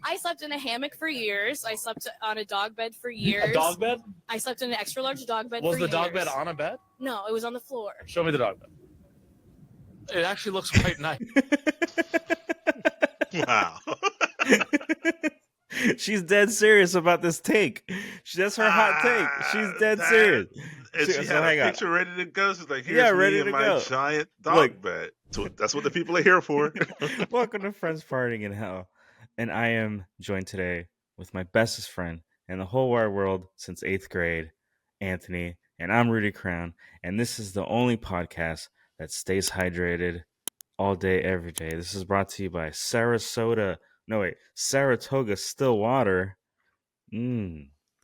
I slept in a hammock for years. I slept on a dog bed for years. A dog bed? I slept in an extra large dog bed for years. Was the dog bed on a bed? No, it was on the floor. Show me the dog bed. It actually looks quite nice. Wow. She's dead serious about this take. That's her hot take. She's dead serious. And she had a picture ready to go. She's like, here's me in my giant dog bed. So that's what the people are here for. Welcome to Friends Farting in Hell. And I am joined today with my bestest friend in the whole wide world since 8th grade, Anthony. And I'm Rudy Crown. And this is the only podcast that stays hydrated all day, every day. This is brought to you by Saratoga Still Water.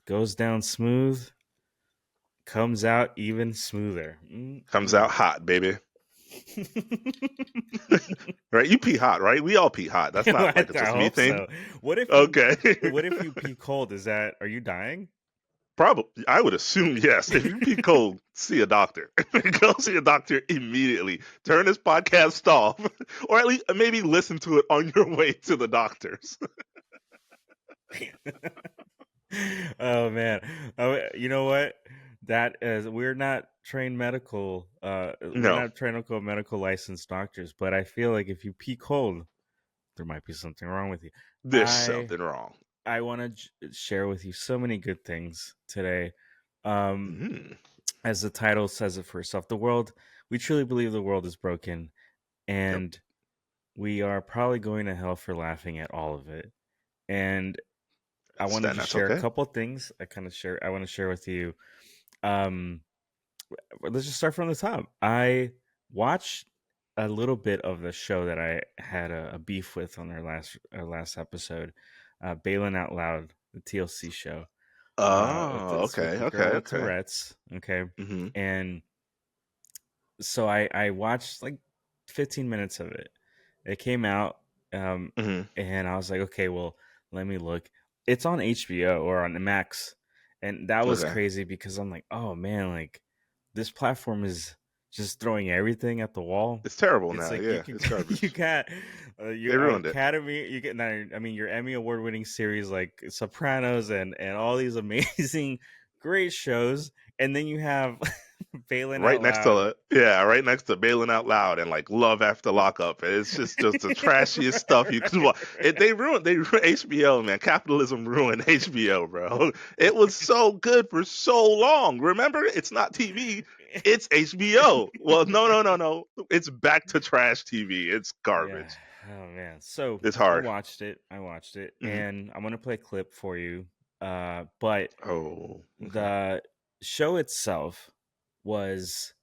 Goes down smooth, comes out even smoother. Comes out hot, baby. Right? You pee hot, right? We all pee hot. That's not like a just me thing. So. What if what if you pee cold? Are you dying? Probably. I would assume yes. If you pee cold, see a doctor. Go see a doctor immediately. Turn this podcast off, or at least maybe listen to it on your way to the doctors. Oh man! You know what? That is, we're not trained medical. We're not trained medical licensed doctors, but I feel like if you pee cold, there might be something wrong with you. There's something wrong. I want to share with you so many good things today. As the title says it for itself, we truly believe the world is broken, and we are probably going to hell for laughing at all of it. And I wanted to share a couple of things. I want to share with you. Let's just start from the top. I watched a little bit of the show that I had a beef with on our last episode. Baylen Out Loud, the TLC show. Okay. Tourette's, okay. Mm-hmm. And so I watched like 15 minutes of it. It came out, and I was like, okay, well, let me look. It's on HBO or on Max, and that was crazy because I'm like, oh man, like this platform is just throwing everything at the wall. It's terrible now. Like It's garbage. You got your ruined Academy. You get, your Emmy award-winning series like Sopranos and all these amazing, great shows, and then you have Baylen right next to Baylen Out Loud and like Love After Lockup. It's just the trashiest stuff you can watch. They ruined HBO, man. Capitalism ruined HBO, bro. It was so good for so long. Remember, it's not TV. It's HBO. Well, no. It's back to trash TV. It's garbage. Yeah. Oh man, so it's hard. I watched it, and I'm gonna play a clip for you. But the show itself was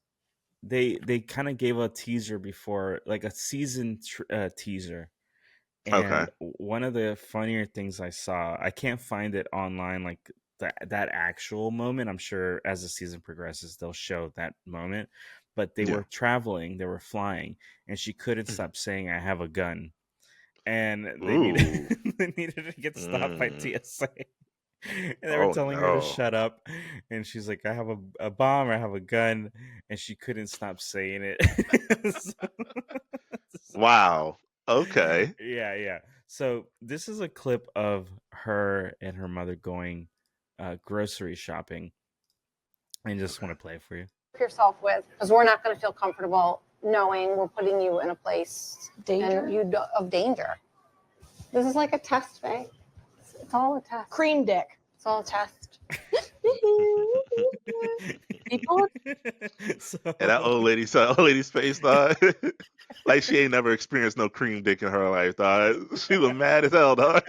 they kind of gave a teaser before, like a season teaser. And one of the funnier things I saw, I can't find it online, like that actual moment. I'm sure as the season progresses they'll show that moment, but they were traveling, they were flying, and she couldn't stop saying I have a gun, and they needed to get stopped by TSA, and they were telling her to shut up, and she's like, I have a bomb, or I have a gun, and she couldn't stop saying it. Wow. Okay. Yeah. So this is a clip of her and her mother going grocery shopping, and just want to play it for you. Yourself with, because we're not going to feel comfortable knowing we're putting you in a place of danger. This is like a test, Faye. It's all a test. Cream dick. It's all a test. And that old lady's face, dog. Like she ain't never experienced no cream dick in her life, dog. She was mad as hell, dog.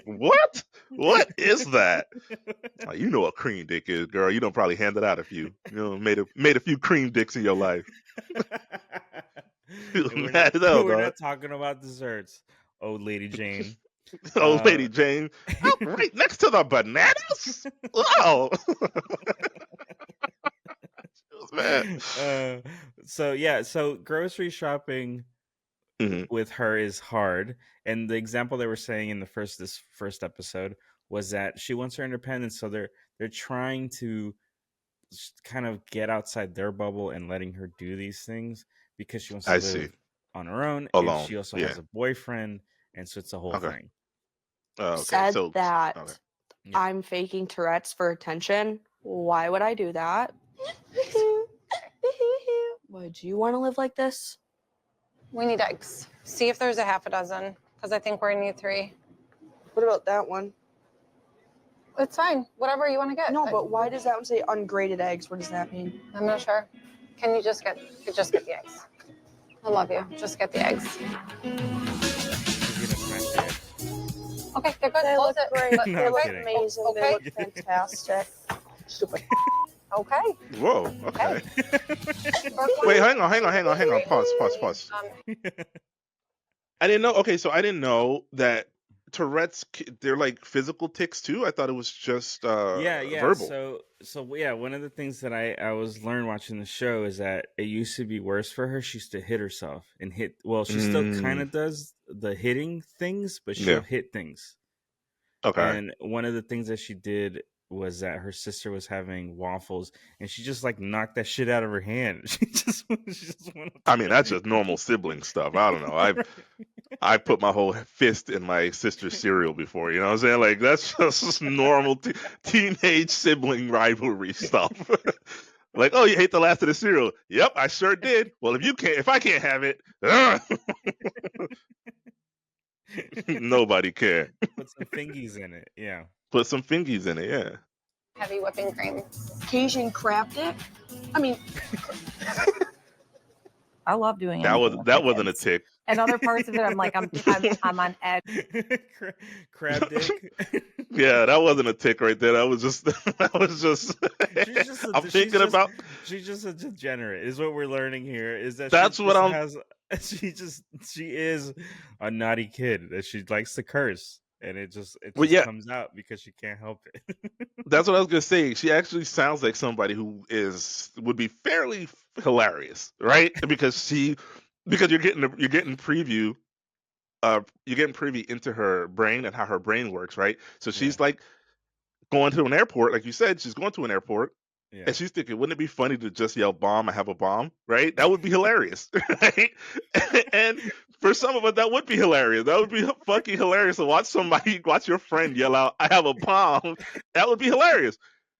What? What is that? Oh, you know what cream dick is, girl. You don't probably handed out a few. Made a few cream dicks in your life. We're not talking about desserts, old lady Jane. Old lady Jane, right next to the bananas. Wow. So grocery shopping with her is hard, and the example they were saying in this first episode was that she wants her independence, so they're trying to kind of get outside their bubble and letting her do these things because she wants to live on her own. Alone. And she also has a boyfriend, and so it's a whole thing. Said that I'm faking Tourette's for attention. Why would I do that? Would you want to live like this? We need eggs. See if there's a half a dozen, because I think we're gonna need 3. What about that one? It's fine. Whatever you want to get. No, but why does that one say ungraded eggs? What does that mean? I'm not sure. Can you just get the eggs? I love you. Just get the eggs. Okay, they're good. They Close look it. great. But- No, They I'm look kidding. amazing. Okay. They look fantastic. Stupid. Okay. Whoa. Okay. Brooklyn, Wait, hang on. Pause. I didn't know. Okay, so I didn't know that Tourette's, they're like physical tics too. I thought it was just verbal. So yeah, one of the things that I was learned watching the show is that it used to be worse for her. She used to hit herself and hit. Well, she still kind of does the hitting things, but she'll hit things. Okay. And one of the things that she did was that her sister was having waffles, and she just like knocked that shit out of her hand. She just went. I mean, that's just normal sibling stuff. I don't know. I put my whole fist in my sister's cereal before. You know what I'm saying? Like that's just normal teenage sibling rivalry stuff. Like, oh, you hate the last of the cereal? Yep, I sure did. Well, if I can't have it, nobody can. Put some fingies in it. Yeah. Put some fingies in it. Yeah. heavy whipping cream. Cajun crab dip. I mean, I love doing that wasn't a tick. And other parts of it, I'm like, I'm on edge. Crab dick. Yeah, that wasn't a tick right there. That was just. She's just a degenerate. Is what we're learning here. Is that she is a naughty kid that she likes to curse. And it just comes out because she can't help it. That's what I was gonna say. She actually sounds like somebody who would be fairly hilarious, right? Because you're getting preview, you're getting preview into her brain and how her brain works, right? So she's like going to an airport, like you said, she's going to an airport. Yeah. And she's thinking, wouldn't it be funny to just yell bomb, I have a bomb, right? That would be hilarious, right? And for some of us, that would be hilarious. That would be fucking hilarious to watch your friend yell out, I have a bomb. That would be hilarious.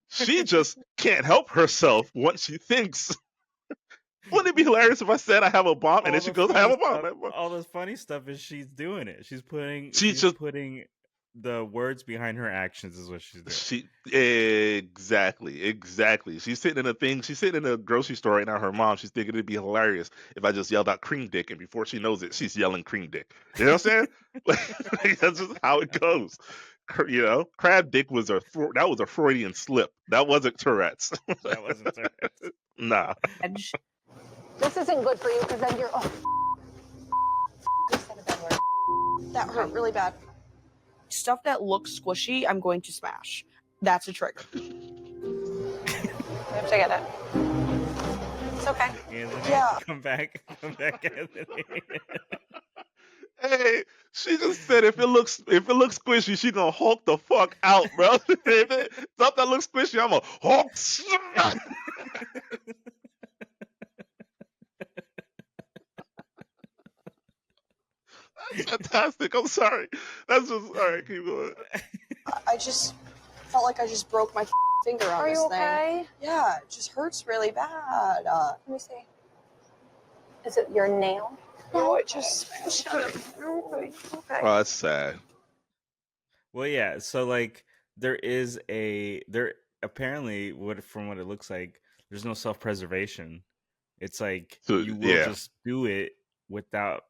She just can't help herself once she thinks. Wouldn't it be hilarious if I said I have a bomb and then she goes, I have a bomb? All this funny stuff is she's doing it. She's putting the words behind her actions is what she's doing. Exactly. She's sitting in a grocery store right now. Her mom, she's thinking it'd be hilarious if I just yelled out cream dick, and before she knows it, she's yelling cream dick. You know what I'm saying? Like, that's just how it goes. You know, crab dick was a Freudian slip. That wasn't Tourette's. That wasn't Tourette's. Nah. This isn't good for you because then you're. You said a bad word. That hurt really bad. Stuff that looks squishy, I'm going to smash. That's a trigger. We have to get it. It's okay. Anthony, yeah. Come back, Anthony. Hey, she just said if it looks squishy, she gonna Hulk the fuck out, bro. If stuff that looks squishy, I'm a Hulk. That's fantastic. I'm sorry. That's just all right. Keep going. I just felt like I just broke my finger on this thing. Are you okay? Yeah, it just hurts really bad. Let me see. Is it your nail? No, it just smashed it. Okay. Oh, that's sad. Well, yeah. So like, there apparently from what it looks like, there's no self-preservation. It's like you will just do it without,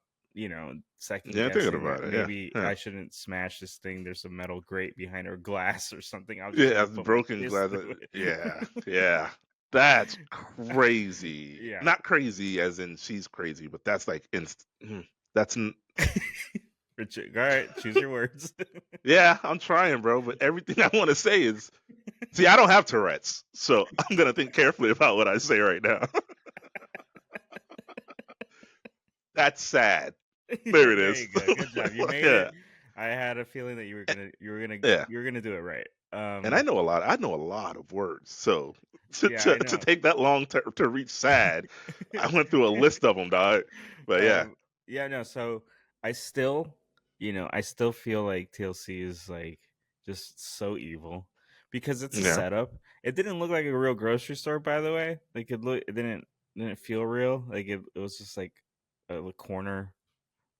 second guessing. Thinking about it. Maybe I shouldn't smash this thing. There's a metal grate behind her glass or something. Broken glass. Yeah. That's crazy. Yeah. Not crazy as in she's crazy, but that's like that's. Richard, all right, choose your words. Yeah, I'm trying, bro. But everything I want to say is, see, I don't have Tourette's, so I'm gonna think carefully about what I say right now. That's sad. There it is. Good job. You made it. I had a feeling that you were gonna do it right. And I know a lot of words, so to take that long to reach sad, I went through a list of them, dog. But so I still, I still feel like TLC is like just so evil because it's a setup. It didn't look like a real grocery store, by the way. Like it didn't feel real. Like it was just like a corner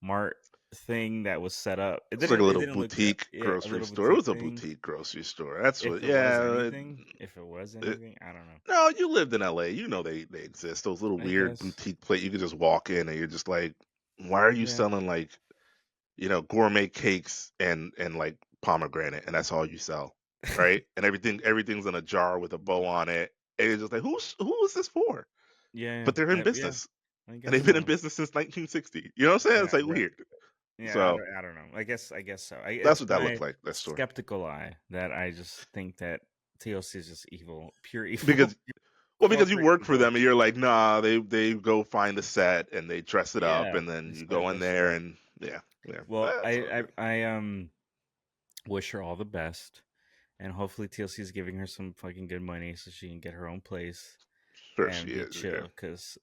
mart thing that was set up. It's like a little boutique grocery store. It was a boutique grocery store. That's what. If it was anything, I don't know. No, you lived in LA. You know they exist. Those little weird boutique places. You could just walk in and you're just like, why are you selling like, gourmet cakes and like pomegranate, and that's all you sell, right? And everything's in a jar with a bow on it. And you're just like, who is this for? Yeah. But they're in business. And they've been in business since 1960. You know what I'm saying? It's like weird. Yeah, so I don't know. I guess so. That's what that looked like. That story. Skeptical eye that I just think that TLC is just evil, pure evil. Because you work for them and you're like, nah, they go find the set and they dress it up and then you go in there and yeah. Well, I wish her all the best, and hopefully TLC is giving her some fucking good money so she can get her own place. Sure, and she be is. Chill, because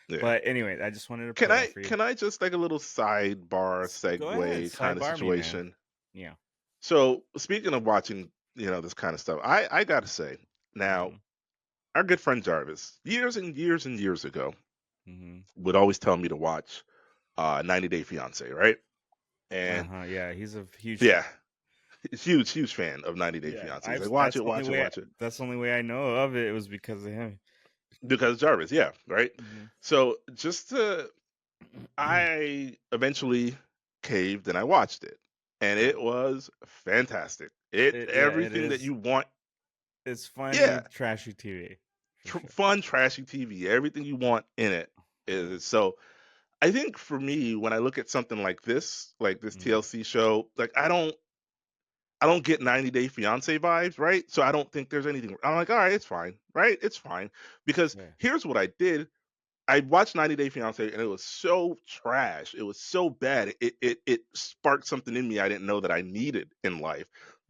But anyway, I just wanted to. Can I just like a little sidebar segue kind of situation? Yeah. So speaking of watching, this kind of stuff, I gotta say now, our good friend Jarvis, years and years and years ago, would always tell me to watch 90 Day Fiance, right? And he's a huge huge fan of 90 Day Fiance. He's like, watch it. That's the only way I know of it. It was because of him. Because Jarvis, right? So I eventually caved and I watched it, and it was fantastic. Everything that you want. It's fun, trashy TV. Fun, trashy TV. Everything you want in it is. So I think for me, when I look at something like this TLC show, like I don't get 90 Day Fiance vibes, right? So I don't think there's anything. I'm like, all right, it's fine, right? It's fine. Because here's what I did. I watched 90 Day Fiance and it was so trash. It was so bad. It sparked something in me I didn't know that I needed in life.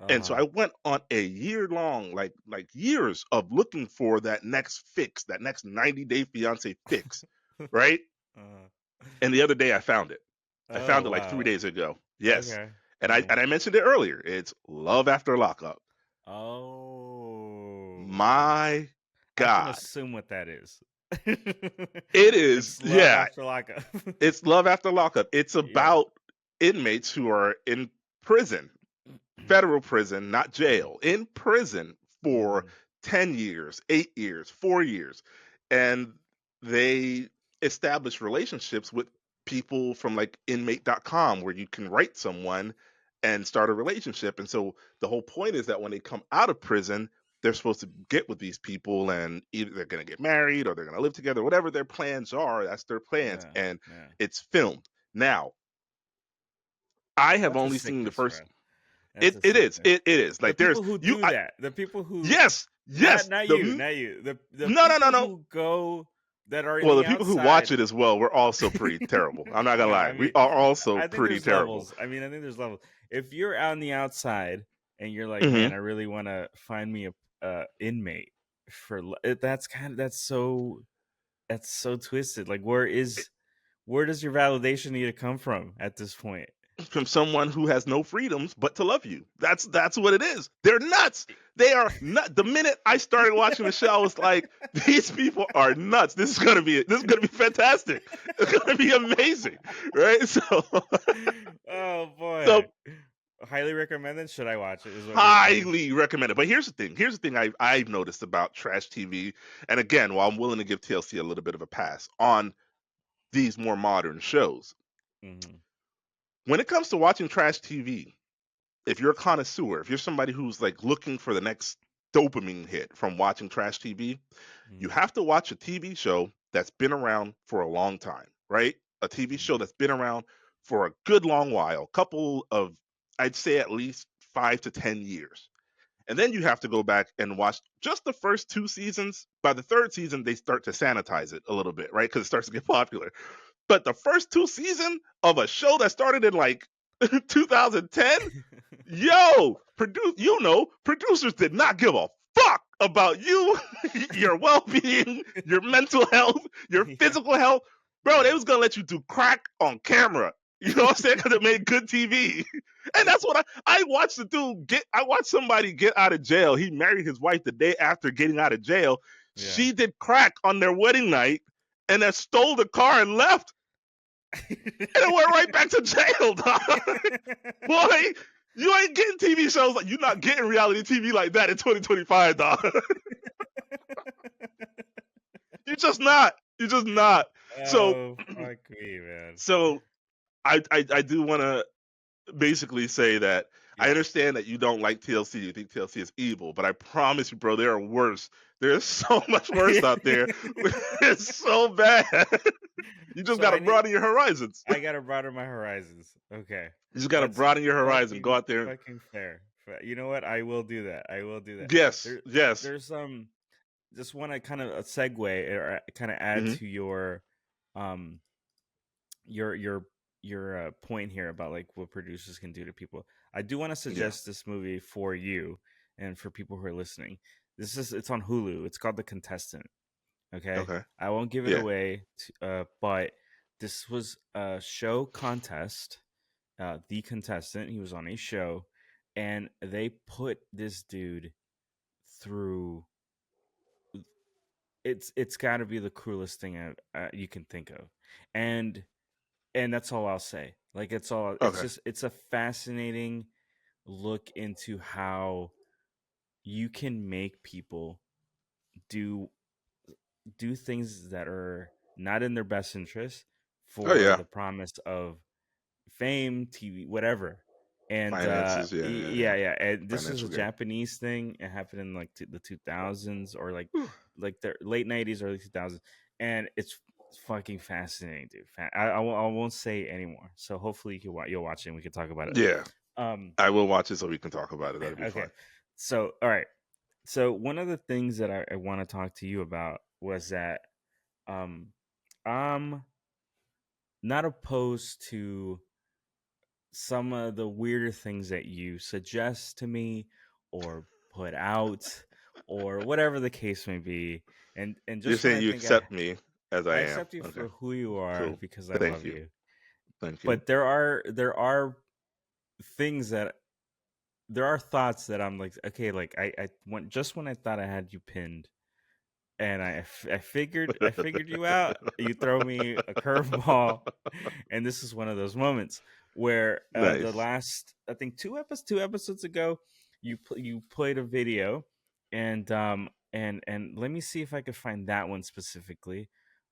And so I went on a year-long, like years of looking for that next fix, that next 90 Day Fiance fix, right? And the other day I found it. I found it like 3 days ago. Yes. Okay. And I mentioned it earlier. It's Love After Lockup. Oh my God! I can assume what that is. It is, Love After Lockup. It's Love After Lockup. It's about inmates who are in prison, federal prison, not jail, in prison for 10 years, 8 years, 4 years, and they establish relationships with people from like inmate.com where you can write someone and start a relationship. And so the whole point is that when they come out of prison, they're supposed to get with these people and either they're going to get married or they're going to live together, whatever their plans are, that's their plans. And it's filmed. Now, I have only seen the first. It is. Like the there's people who do that. The people who Yes. Not you. The no. Who go that are the people who watch it as well. We're also pretty terrible. I'm not gonna lie. We are also pretty terrible. Levels. I think there's levels. If you're on the outside and you're like, man, I really want to find me a inmate for that's so twisted. Like, where does your validation need to come from at this point? From someone who has no freedoms but to love you. That's what it is. They're nuts. They are nuts. The minute I started watching the show, I was like, these people are nuts. This is gonna be fantastic. It's gonna be amazing, right? So, oh boy. So, highly recommended. Should I watch it? Highly recommended. But here's the thing. Here's the thing I've noticed about trash TV. And again, while I'm willing to give TLC a little bit of a pass on these more modern shows. Mm-hmm. When it comes to watching trash TV, if you're a connoisseur, if you're somebody who's like looking for the next dopamine hit from watching trash TV, you have to watch a TV show that's been around for a long time, right? A TV show that's been around for a good long while, couple of, I'd say at least 5 to 10 years. And then you have to go back and watch just the first 2 seasons. By the 3rd season, they start to sanitize it a little bit, right? Because it starts to get popular. But the first 2 seasons of a show that started in like 2010, producers did not give a fuck about you, your well-being, your mental health, your physical health. Bro, they was going to let you do crack on camera. You know what I'm saying? Because it made good TV. And that's what I watched the dude get. I watched somebody get out of jail. He married his wife the day after getting out of jail. Yeah. She did crack on their wedding night and then stole the car and left. And it went right back to jail, dog. Boy, you ain't getting TV shows like, you're not getting reality TV like that in 2025, dog. You're just not. You're just not. So, fuck me, man. So I do want to basically say that I understand that you don't like TLC. You think TLC is evil, but I promise you, bro, there are worse. There's so much worse out there. It's so bad. You just got to broaden your horizons. I got to broaden my horizons. Okay. You just got to broaden your horizon. Go out there. Fucking fair. You know what? I will do that. Yes. Yes. There's just want to kind of a segue or kind of add to your point here about like what producers can do to people. I do want to suggest this movie for you and for people who are listening. It's on Hulu. It's called The Contestant. Okay. I won't give it away, but this was a show contest. The Contestant. He was on a show, and they put this dude through. It's got to be the cruelest thing you can think of, and that's all I'll say. Like it's a fascinating look into how you can make people do things that are not in their best interest for the promise of fame, TV, whatever. And finances, and this is a Japanese thing. It happened in like the 2000s or like the late 90s, early 2000s, and it's fucking fascinating, dude. I won't say anymore. So hopefully you'll watch it and we can talk about it. Yeah. I will watch it so we can talk about it. That'll be fun. So all right. So one of the things that I want to talk to you about was that I'm not opposed to some of the weirder things that you suggest to me or put out or whatever the case may be. And just you're saying you accept me as I am. I accept you for who you are because I love you. Thank you. But there are things that there are thoughts that I'm like, okay, like I when I thought I had you pinned, and I figured you out, you throw me a curveball, and this is one of those moments where the last, I think two episodes ago, you played a video, and let me see if I could find that one specifically.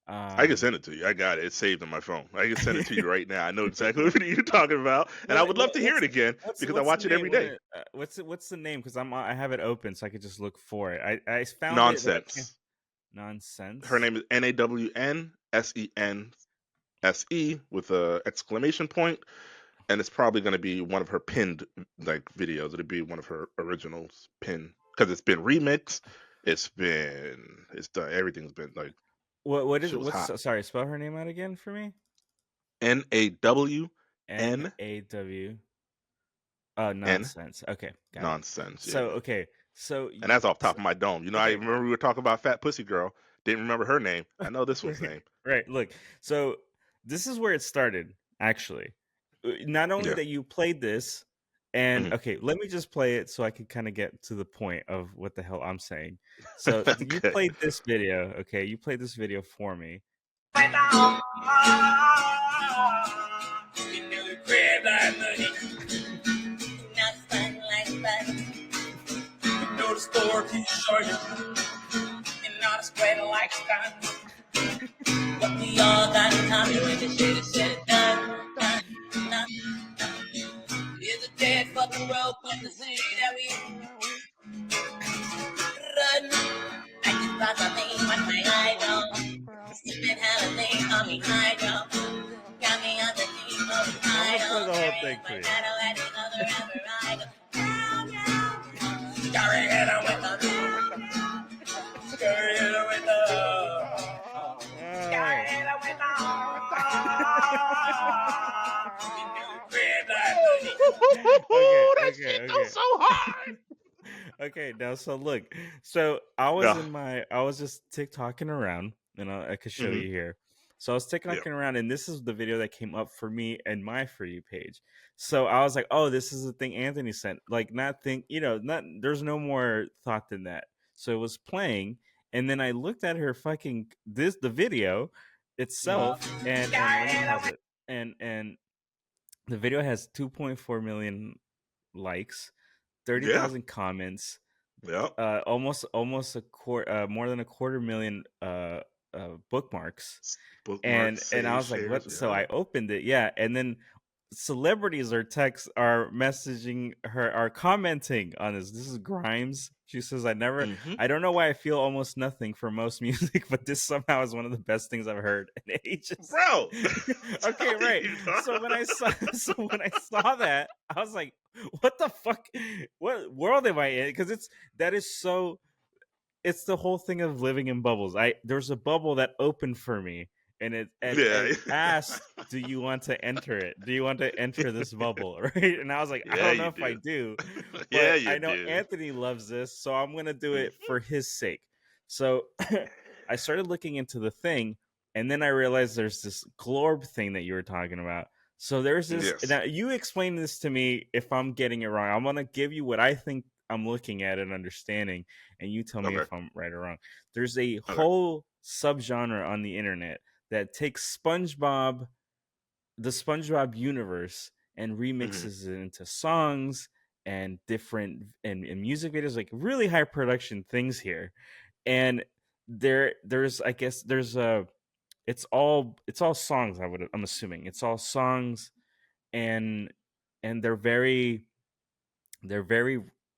I can send it to you. I got it. It's saved on my phone. I can send it to you right now. I know exactly what you're talking about, and I would love to hear it again because I watch it every day. What's the name? Because I have it open so I could just look for it. I found Nawnsense. Nawnsense. Her name is NAWNSENSE with a exclamation point, and it's probably going to be one of her pinned like videos. It'll be one of her originals pinned because it's been remixed. It's done. Everything's been like. What is it? Sorry, spell her name out again for me. NAWNAW. Nawnsense. Okay, got Nawnsense. Yeah. So and that's off top of my dome. You know, I remember we were talking about Fat Pussy Girl. Didn't remember her name. I know this one's name. Right. Look. So this is where it started. Actually, not only that you played this, and okay, let me just play it so I can kind of get to the point of what the hell I'm saying. So you played this video. Okay, you played this video for me. Store to show you and not a spread like Stan. What we all got in common when the shit is said and done. Is a dead fucking rope in the city that we run. I just thought the thing was my idol. Stupid had a thing on me idol. Got me on the team of the idol. The whole thing, please. Scary hitter with the Scary hitter with the Scary hitter with the that shit goes so hard. Okay, now so look. So I was just TikToking around, and I could show you here. So I was looking around, and this is the video that came up for me and my For You page. So I was like, oh, this is the thing Anthony sent. Like, there's no more thought than that. So it was playing, and then I looked at her the video itself, and let me pause it. And the video has 2.4 million likes, 30,000 comments, almost a quarter, more than a 250,000 bookmarks, and I was like, what? So I opened it, and then celebrities are messaging her, are commenting on this. This is Grimes. She says, I don't know why I feel almost nothing for most music, but this somehow is one of the best things I've heard in ages. Bro. Okay, right. So when I saw that, I was like, what the fuck? What world am I in? Because it's the whole thing of living in bubbles. There's a bubble that opened for me, and it asked, do you want to enter it? Do you want to enter this bubble? Right? And I was like, I don't know if I do. But I know Anthony loves this, so I'm going to do it for his sake. So I started looking into the thing, and then I realized there's this Glorb thing that you were talking about. So there's this. Now, you explain this to me if I'm getting it wrong. I'm going to give you what I think I'm looking at and understanding, and you tell me if I'm right or wrong. There's a whole subgenre on the internet that takes the SpongeBob universe, and remixes it into songs and different and music videos, like really high production things here. And there's it's all songs. I'm assuming it's all songs, and they're very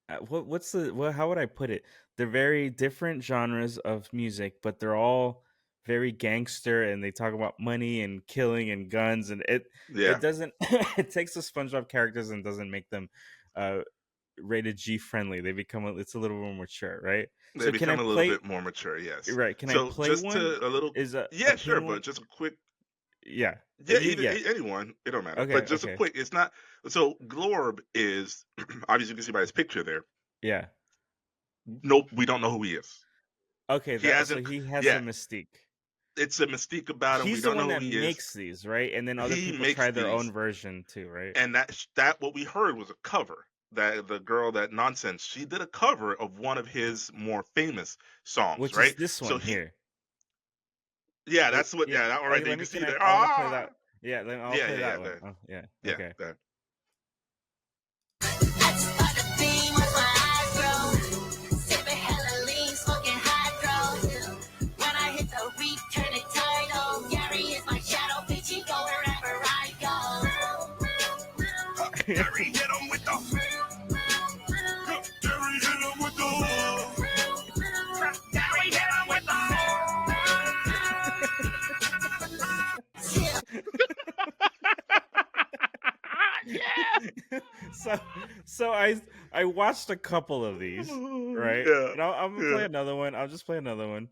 how would I put it? They're very different genres of music, but they're all very gangster, and they talk about money and killing and guns, and it doesn't it takes the SpongeBob characters and doesn't make them rated G friendly. It's a little more mature, right? They become a little bit more mature, yes. Right. Can I play one? Sure, but just a quick. Yeah. Anyone, it don't matter. Okay, but just a quick, it's not. So Glorb is obviously, you can see by his picture there. Yeah. Nope, we don't know who he is. Okay, he has a mystique. It's a mystique about him. He's the one that makes these, right? And then other people try their own version too, right? And that what we heard was a cover. That the girl, that Nawnsense, she did a cover of one of his more famous songs, which right? Is this one here. Yeah, that's what. Yeah, that one right there. You can see there. Play that. Yeah, then I'll play that one. Oh, yeah. Okay. That. Gary hit him with the. Gary hit him with the. Gary hit him with the. Yeah. So I watched a couple of these, right? Yeah. And I'm gonna play another one. I'll just play another one.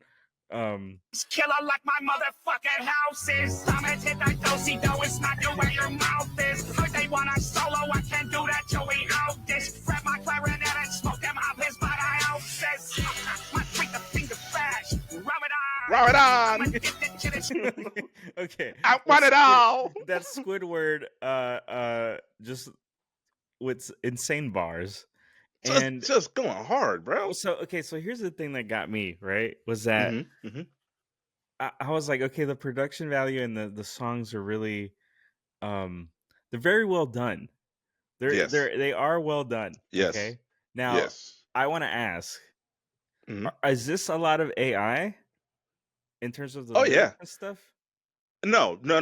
Killer like my motherfucking house is. I'm gonna hit that dosey dough and smack you where your mouth is. Heard they want a solo, I can't do that, Joey out this. Grab my clarinet and smoke them up his body ounces. My freak the finger fast. Rub it on. Okay. I want it all. That Squidward just with insane bars. And just going hard, bro. So here's the thing that got me, right? Was that I was like, okay, the production value and the songs are really they're very well done. They are well done. Yes. Okay. Now I want to ask, is this a lot of AI in terms of the and stuff? No. So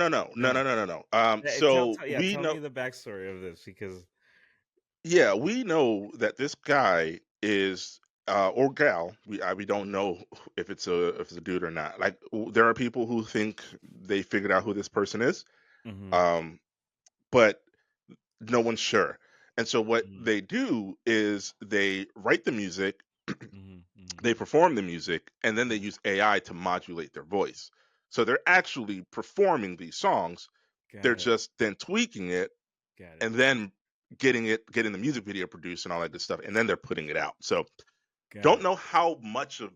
tell me the backstory of this, because we know that this guy is or gal. We don't know if it's a dude or not. Like, there are people who think they figured out who this person is, but no one's sure. And so what they do is they write the music, they perform the music, and then they use AI to modulate their voice. So they're actually performing these songs. They're just then tweaking it, and then getting the music video produced and all that good stuff, and then they're putting it out. So don't know how much of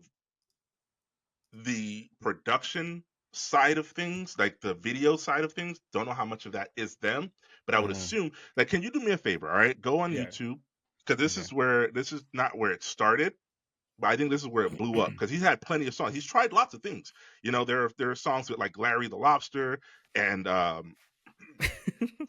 the production side of things, like the video side of things. Don't know how much of that is them, but I would assume. Like, can you do me a favor? All right, go on YouTube, because this is not where it started. But I think this is where it blew up, because he's had plenty of songs. He's tried lots of things. You know, there are songs with like Larry the Lobster and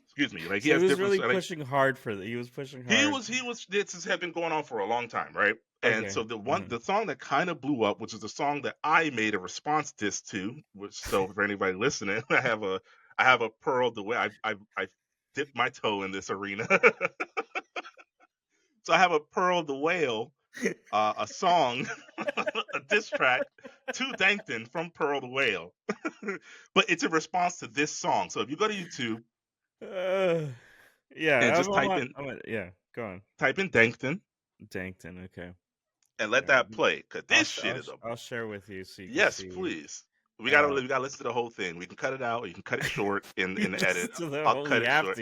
excuse me, like he So has he was different. really pushing hard for that. He was pushing hard. He was. This has been going on for a long time, right? And so the song that kind of blew up, which is the song that I made a response diss to, which, so for anybody listening, I have a pearl the way I dipped my toe in this arena. So I have a Pearl the Whale, a song, a diss track to Dankton from Pearl the Whale. But it's a response to this song. So if you go to YouTube, and just type in, go on. Type in Dankton. Dankton, okay. And let that play, because this shit is I'll share with you. So you can yes, see. please. We gotta listen to the whole thing. We can cut it out. Or you can cut it short in the edit. I'll cut it short.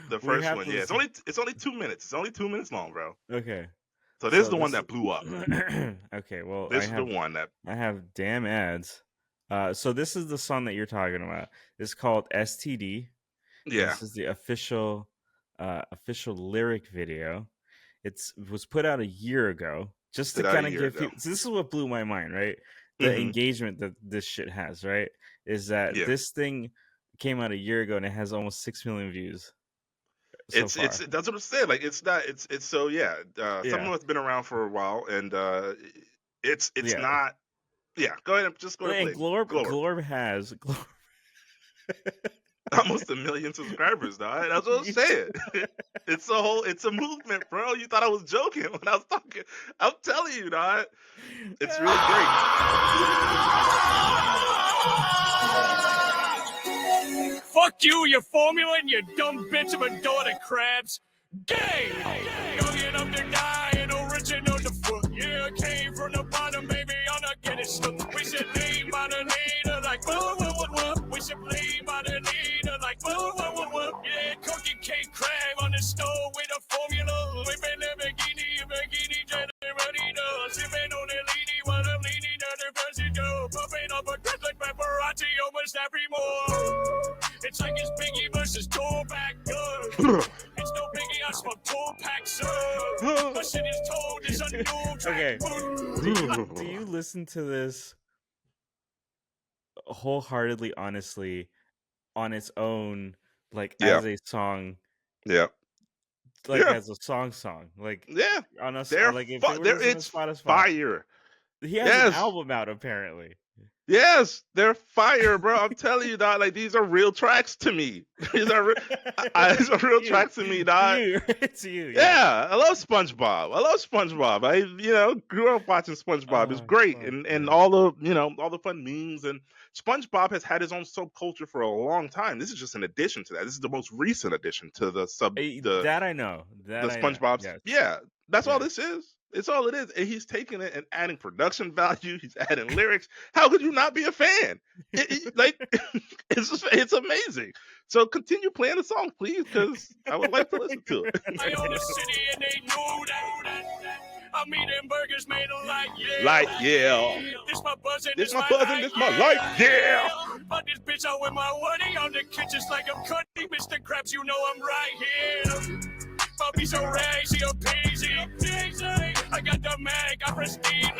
The first one, yeah. It's only 2 minutes. It's only 2 minutes long, bro. Okay. So this is the one that blew up. Okay, well, this is the one that I have damn ads. So this is the song that you're talking about. It's called STD. Yeah. This is the official lyric video. It was put out a year ago, just to kind of give people. So this is what blew my mind, right? The engagement that this shit has, right? Is that this thing came out a year ago and it has almost 6 million views. That's what I'm saying. Like it's so something that's been around for a while, and it's not. Yeah, go ahead. Just go ahead. And Glorb has almost 1 million subscribers, dog. That's what I'm saying. It's a movement, bro. You thought I was joking when I was talking. I'm telling you, dog. It's really great. Fuck you, your formula, and your dumb bitch of a daughter crabs. Gay! Young up to die, and original the foot. Yeah, came from the bottom, baby, I'm not getting stuck. We should leave by the leader, like, whoop. We should leave by the leader, like, whoop. Yeah, cookie cake crab on the stove with a formula. We been a bikini, generalina. Sipping on the lady while I'm leaning on the president. Pumping up a dress like paparazzi almost every more. It's like it's Biggie versus Tupac. It's no Biggie, I smoke Tupac, sir. My shit is told, it's a new track. Okay. Do you listen to this wholeheartedly, honestly, on its own, like as a song? Yeah. Like as a song. Like on a like if it's Spotify, fire. He has an album out apparently. Yes, they're fire, bro. I'm telling you, dog. Like these are real tracks to me. These are real tracks to me, dog. It's you. Yeah, I love SpongeBob. I grew up watching SpongeBob. It's great, and all the fun memes. And SpongeBob has had his own subculture for a long time. This is just an addition to that. This is the most recent addition to the that I know. The SpongeBob. Yes. Yeah, that's all this is. It's all it is. And he's taking it and adding production value. He's adding lyrics. How could you not be a fan? It's amazing. So continue playing the song, please, because I would like to listen to it. I own the city and they know that. I'm eating burgers made of light, yeah. Light, yeah. This my buzzing, this my life, yeah. But this bitch out with my woody on the kitchen's like I'm cutting. Mr. Krabs, you know I'm right here. Bobby's so crazy, so peasy. I got the mag, I press delete.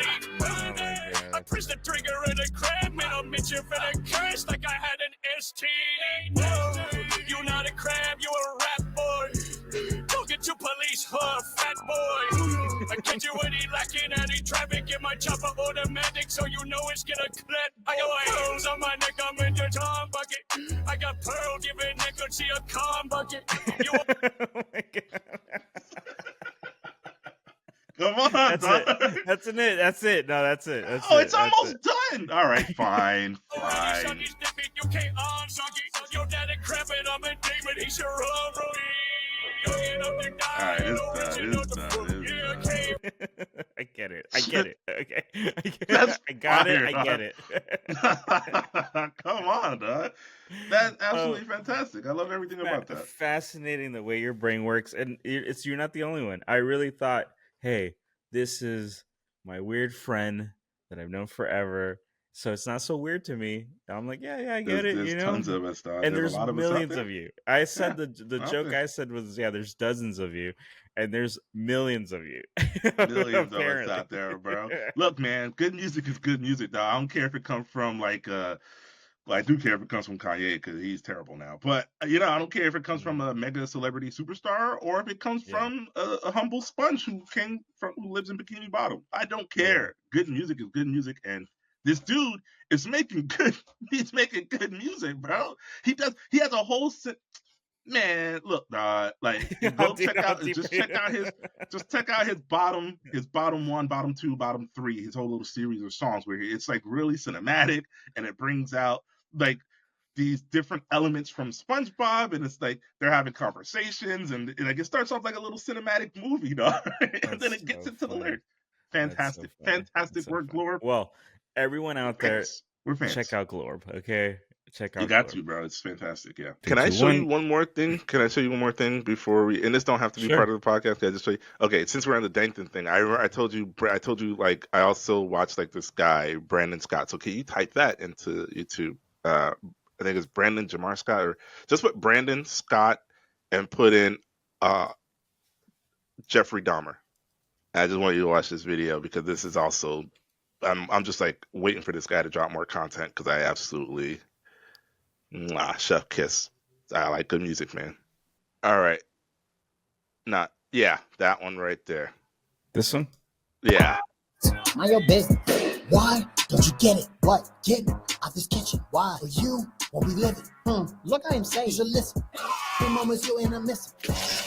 I press the trigger of the crab, man. I'm itching for the curse like I had an STD. No, you not a crab, you a rap boy. Talking to police, fat boy. I catch you when he lacking any traffic in my chopper automatic, so you know it's gonna clap. I got pearls on my neck, I'm in the Tom bucket. I got pearl giving neck, see a calm bucket. Oh my God. Come on, that's it. That's it. No, that's it. It's almost done. All right, fine. You can't your daddy crapping, I'm a demon, he sure It's done. I get it. Okay. I got it. I get it. Come on, dog. That's absolutely fantastic. I love everything about that. Fascinating the way your brain works, and you're not the only one. I really thought, hey, this is my weird friend that I've known forever. so it's not so weird to me. I'm like, yeah, I get it. There's tons of us, dog. And there's there's a lot of millions us out of you. I said the out joke there. I said was, there's dozens of you, and there's millions of you. Millions of us out there, bro. Look, man, good music is good music, dog. I don't care if it comes from well, I do care if it comes from Kanye because he's terrible now. But I don't care if it comes from a mega celebrity superstar or if it comes from a humble sponge who lives in Bikini Bottom. I don't care. Good music is good music, and this dude is making good. He's making good music, bro. He has a whole. Man, look, like go check out his bottom one, bottom two, bottom three, his whole little series of songs where it's like really cinematic and it brings out like these different elements from SpongeBob, and it's like they're having conversations and like it starts off like a little cinematic movie, and then it gets into the lyrics. Fantastic work, Glorb. Well, everyone out there, we're fans. Check out Glorb, okay? Check out. You got to, bro. It's fantastic. Yeah. Can I show you one more thing? Before we? And this don't have to be part of the podcast. Can I just show you? Okay. Since we're on the Dankton thing, I told you like I also watched like this guy Brandon Scott. So can you type that into YouTube? I think it's Brandon Jamar Scott, or just put Brandon Scott and put in Jeffrey Dahmer. I just want you to watch this video because this is also. I'm just like waiting for this guy to drop more content because I absolutely. Chef kiss. I like good music, man. All right. That one right there. This one? Yeah. Mind your business. Why don't you get it? What? Get out this kitchen. Why? For you won't be living. Look, I am saying you should listen. The moments you're in a miss.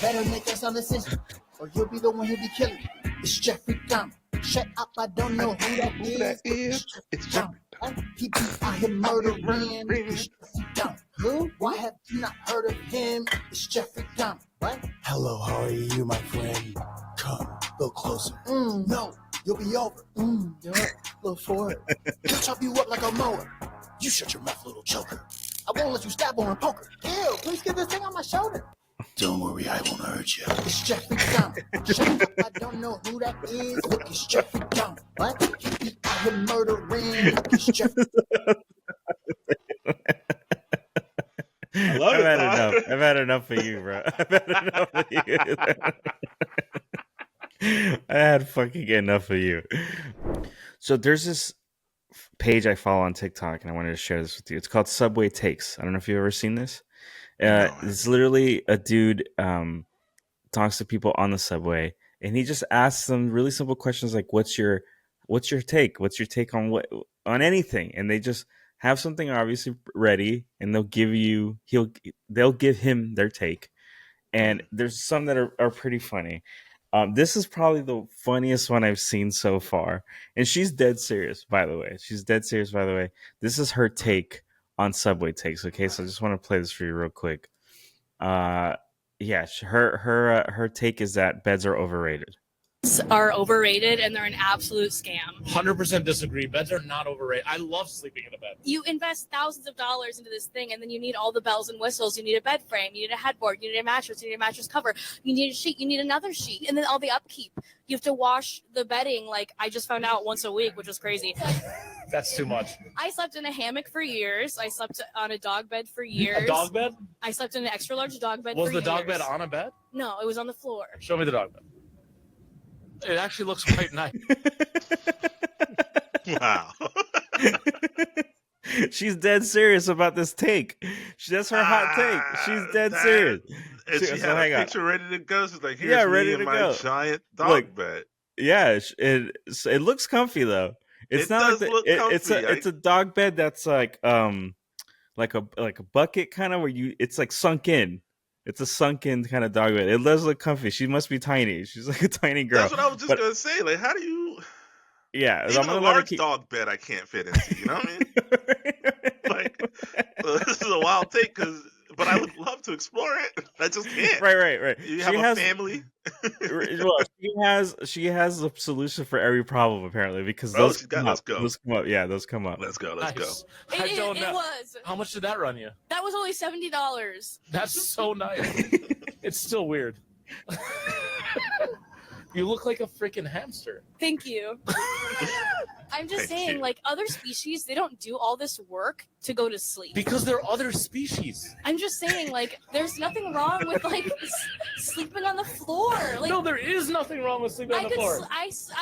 Better make us a decision, or you'll be the one who'll be killing. It's Jeffrey Dahmer. Shut up, I don't know who that is. It's Jeffrey Dahmer. He be out here murdering. It's Jeffrey Dahmer. Who? Why have you not heard of him? It's Jeffrey Dahmer. What? Hello, how are you, my friend? Come, a little closer. No, you'll be over. You're a little forward. He'll chop you up like a mower. You shut your mouth, little choker. I won't let you stab on a poker. Ew, please get this thing on my shoulder. Don't worry, I won't hurt you. It's Jeffrey Dahmer. Shut up, I don't know who that is. Look, it's Jeffrey Dahmer. What? He be out here murdering. Look, it's Jeffrey I've had enough of you, bro. I've had enough of you. I had fucking enough of you. So there's this page I follow on TikTok, and I wanted to share this with you. It's called Subway Takes. I don't know if you've ever seen this. It's literally a dude talks to people on the subway, and he just asks them really simple questions like, "What's your take? What's your take on anything?" And they just have something obviously ready, and they'll give him their take. And there's some that are pretty funny. This is probably the funniest one I've seen so far, and she's dead serious, by the way. This is her take on Subway Takes. Okay, so I just want to play this for you real quick. Her take is that beds are overrated. Are overrated and they're an absolute scam. 100% disagree. Beds are not overrated. I love sleeping in a bed. You invest thousands of dollars into this thing, and then you need all the bells and whistles. You need a bed frame, you need a headboard, you need a mattress, you need a mattress cover, you need a sheet, you need another sheet, and then all the upkeep. You have to wash the bedding, like I just found out, once a week, which was crazy. That's too much. I slept in a hammock for years. I slept on a dog bed for years. A dog bed? I slept in an extra large dog bed for years. Was the dog bed on a bed? No, it was on the floor. Show me the dog bed. It actually looks quite nice. Wow. She's dead serious about this take. That's her hot take. She's dead serious. And she had a picture ready to go. She's like, here's me in my giant dog bed. Yeah, it looks comfy though. It's not like it's a dog bed that's like a bucket kind of where it's like sunk in. It's a sunken kind of dog bed. It does look comfy. She must be tiny. She's like a tiny girl. That's what I was just gonna say. Like, how do you? Yeah, even a large dog bed I can't fit into. You know what I mean? Like, this is a wild take, but I would love to explore it. I just can't. Right. You have a family. Well, she has a solution for every problem apparently because those come up. Those come up. Yeah, those come up. Let's go. It was. How much did that run you? That was only $70. That's so nice. It's still weird. You look like a freaking hamster. Thank you. I'm just saying, like, other species, they don't do all this work to go to sleep. Because they're other species. I'm just saying, like, there's nothing wrong with, like, sleeping on the floor. Like, no, there is nothing wrong with sleeping on the floor.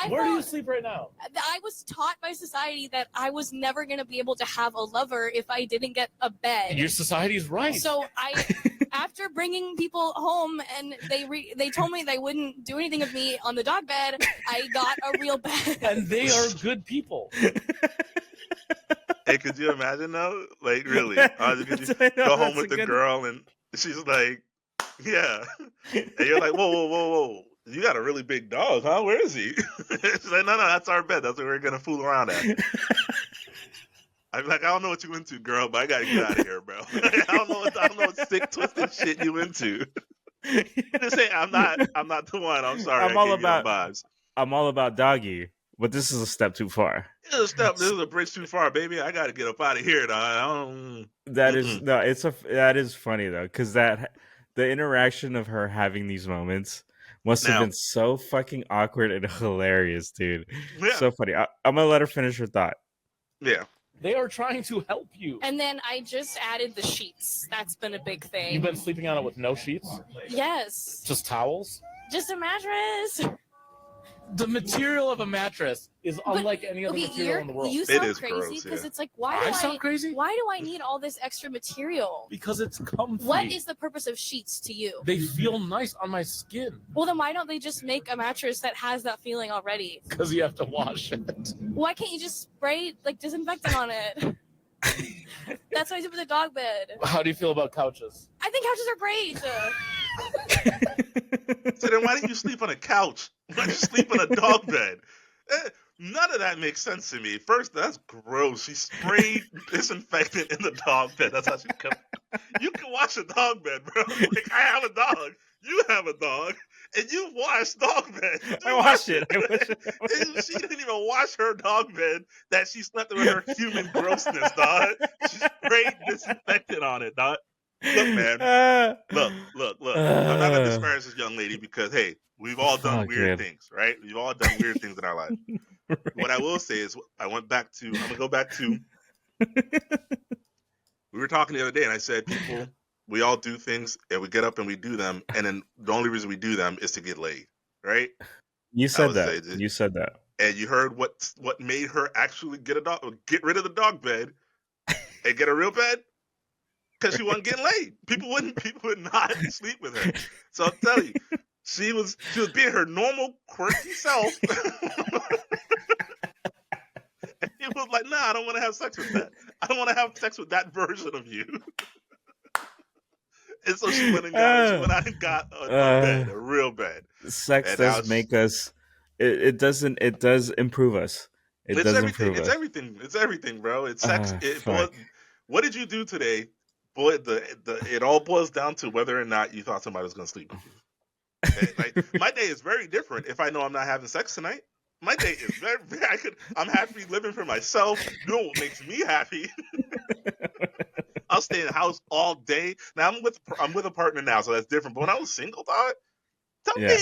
Where do you sleep right now? I was taught by society that I was never going to be able to have a lover if I didn't get a bed. Your society's right. So after bringing people home and they told me they wouldn't do anything with me on the dog bed, I got a real bed. And they are good people. Hey, could you imagine though? Like, really? Could you go home with the girl and she's like, yeah. And you're like, whoa. You got a really big dog, huh? Where is he? She's like, no, that's our bed. That's where we're going to fool around at. I'm like, I don't know what you into, girl, but I got to get out of here, bro. I don't know what sick, twisted shit you into. Just say, I'm not the one. I'm sorry. I'm all about doggy. But this is a step too far. This is a bridge too far, baby. I got to get up out of here. That is funny though, because the interaction of her having these moments must have been so fucking awkward and hilarious, dude. Yeah. So funny. I'm gonna let her finish her thought. Yeah. They are trying to help you. And then I just added the sheets. That's been a big thing. You've been sleeping on it with no sheets? Yes. Just towels? Just a mattress. The material of a mattress is unlike any other material in the world. You sound crazy because it's like, why do I need all this extra material? Because it's comfy. What is the purpose of sheets to you? They feel nice on my skin. Well, then why don't they just make a mattress that has that feeling already? Because you have to wash it. Why can't you just spray like disinfectant on it? That's what I did with the dog bed. How do you feel about couches? I think couches are great. So then why didn't you sleep on a couch? Why did you sleep on a dog bed? None of that makes sense to me. First, that's gross. She sprayed disinfectant in the dog bed. That's how she comes. You can wash a dog bed, bro. Like, I have a dog. You have a dog. And you wash dog bed. I washed it. She didn't even wash her dog bed that she slept with her human grossness, dog. She sprayed disinfectant on it, dog. Look, man. Look. I'm not going to disparage this young lady because, hey, we've all done weird things, right? We've all done weird things in our life. Right. What I will say is I'm going to go back to, we were talking the other day and I said, we all do things and we get up and we do them. And then the only reason we do them is to get laid, right? You said that. And you heard what made her actually get rid of the dog bed and get a real bed? Because she wasn't getting laid. People would not sleep with her. So I'll tell you, she was being her normal quirky self. And he was like, nah, I don't want to have sex with that. I don't want to have sex with that version of you. And so she went and got a bed, a real bed. Sex does make us. It does improve us. It's everything. It's everything, bro. It's sex. What did you do today? Boy, it all boils down to whether or not you thought somebody was going to sleep with you. Okay? Like, my day is very different if I know I'm not having sex tonight. My day is I'm happy living for myself. You know what makes me happy? I'll stay in the house all day. Now I'm with a partner now, so that's different. But when I was single, dog, me, man,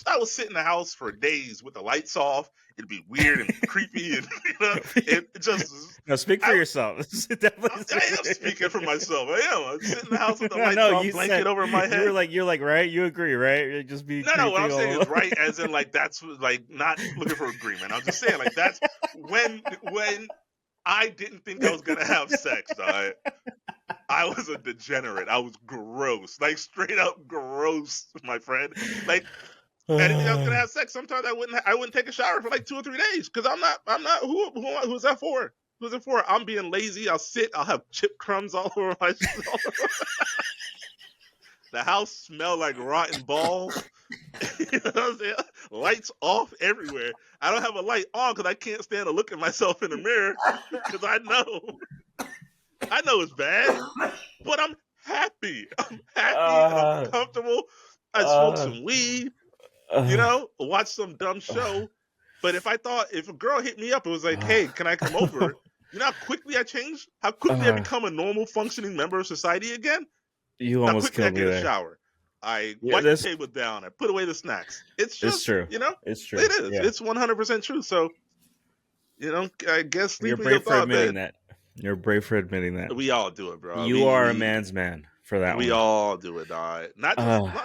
I would sit in the house for days with the lights off. It'd be weird and creepy, and it just. No, speak for yourself. I am speaking for myself. I am. I'm sitting in the house with the lights off, blanket over my head. You're like, right? You agree, right? You're just being. No. What I'm saying is right, as in like that's like not looking for agreement. I'm just saying like that's when I didn't think I was gonna have sex. I was a degenerate. I was gross, like straight up gross, my friend. Like. Anything I was gonna have sex, sometimes I wouldn't take a shower for like 2 or 3 days because I'm not who's that for? Who's it for? I'm being lazy. I'll have chip crumbs all over my The house smell like rotten balls. You know what I'm saying? Lights off everywhere. I don't have a light on because I can't stand to look at myself in the mirror because I know it's bad, but I'm happy. And I'm comfortable. I smoked some weed. Watch some dumb show. But if a girl hit me up, it was like, hey, can I come over? You know how quickly I changed? How quickly I become a normal functioning member of society again? You almost killed me there. I get a shower. I wipe the table down. I put away the snacks. It's just, true. You know? It's true. It is. Yeah. It's 100% true. So You know, I guess You're sleep in your brave for thought admitting bed. that. You're brave for admitting that. We all do it, bro. You are a man's man for that we one. all do it, dog. Not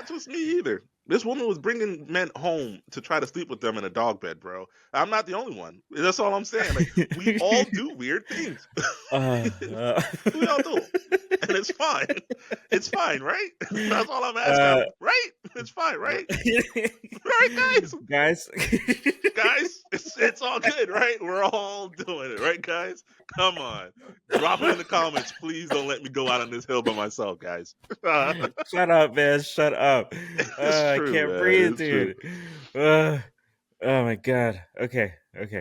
just me either. This woman was bringing men home to try to sleep with them in a dog bed, bro. I'm not the only one. That's all I'm saying. Like, we all do weird things. We all do, and it's fine. It's fine, right? That's all I'm asking. Right? It's fine, right? Right, guys? Guys, it's all good, right? We're all doing it, right, guys? Come on. Drop it in the comments. Please don't let me go out on this hill by myself, guys. Shut up, man. Shut up. I true, can't man. breathe, dude. Oh my god. Okay.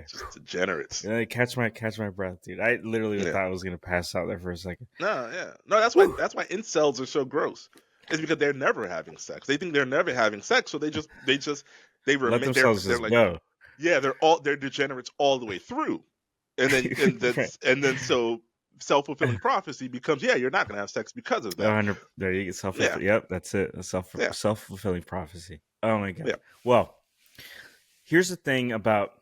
Just degenerates. Catch my breath, dude. I literally thought I was gonna pass out there for a second. No, that's why incels are so gross. It's because they're never having sex. They think they're never having sex, so they remain. Let themselves they're just like, go. Yeah, they're degenerates all the way through, and then so self-fulfilling prophecy becomes you're not gonna have sex because of that. There you go. Yep, that's it. Self-fulfilling prophecy. Oh my god. Yeah. Well, here's the thing about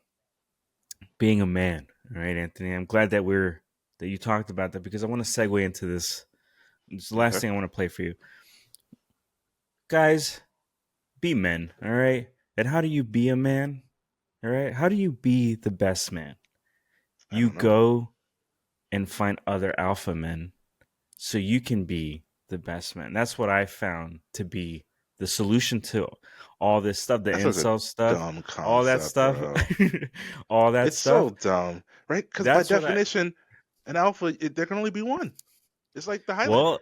being a man. All right, Anthony. I'm glad that you talked about that because I want to segue into this. It's the last thing I want to play for you. Guys, be men, all right? And how do you be a man? All right? How do you be the best man? You go and find other alpha men so you can be the best man. That's what I found to be the solution to all this stuff, the incel stuff, all that stuff, all that stuff. It's so dumb, right? Because by definition, an alpha, there can only be one. It's like the Highlander.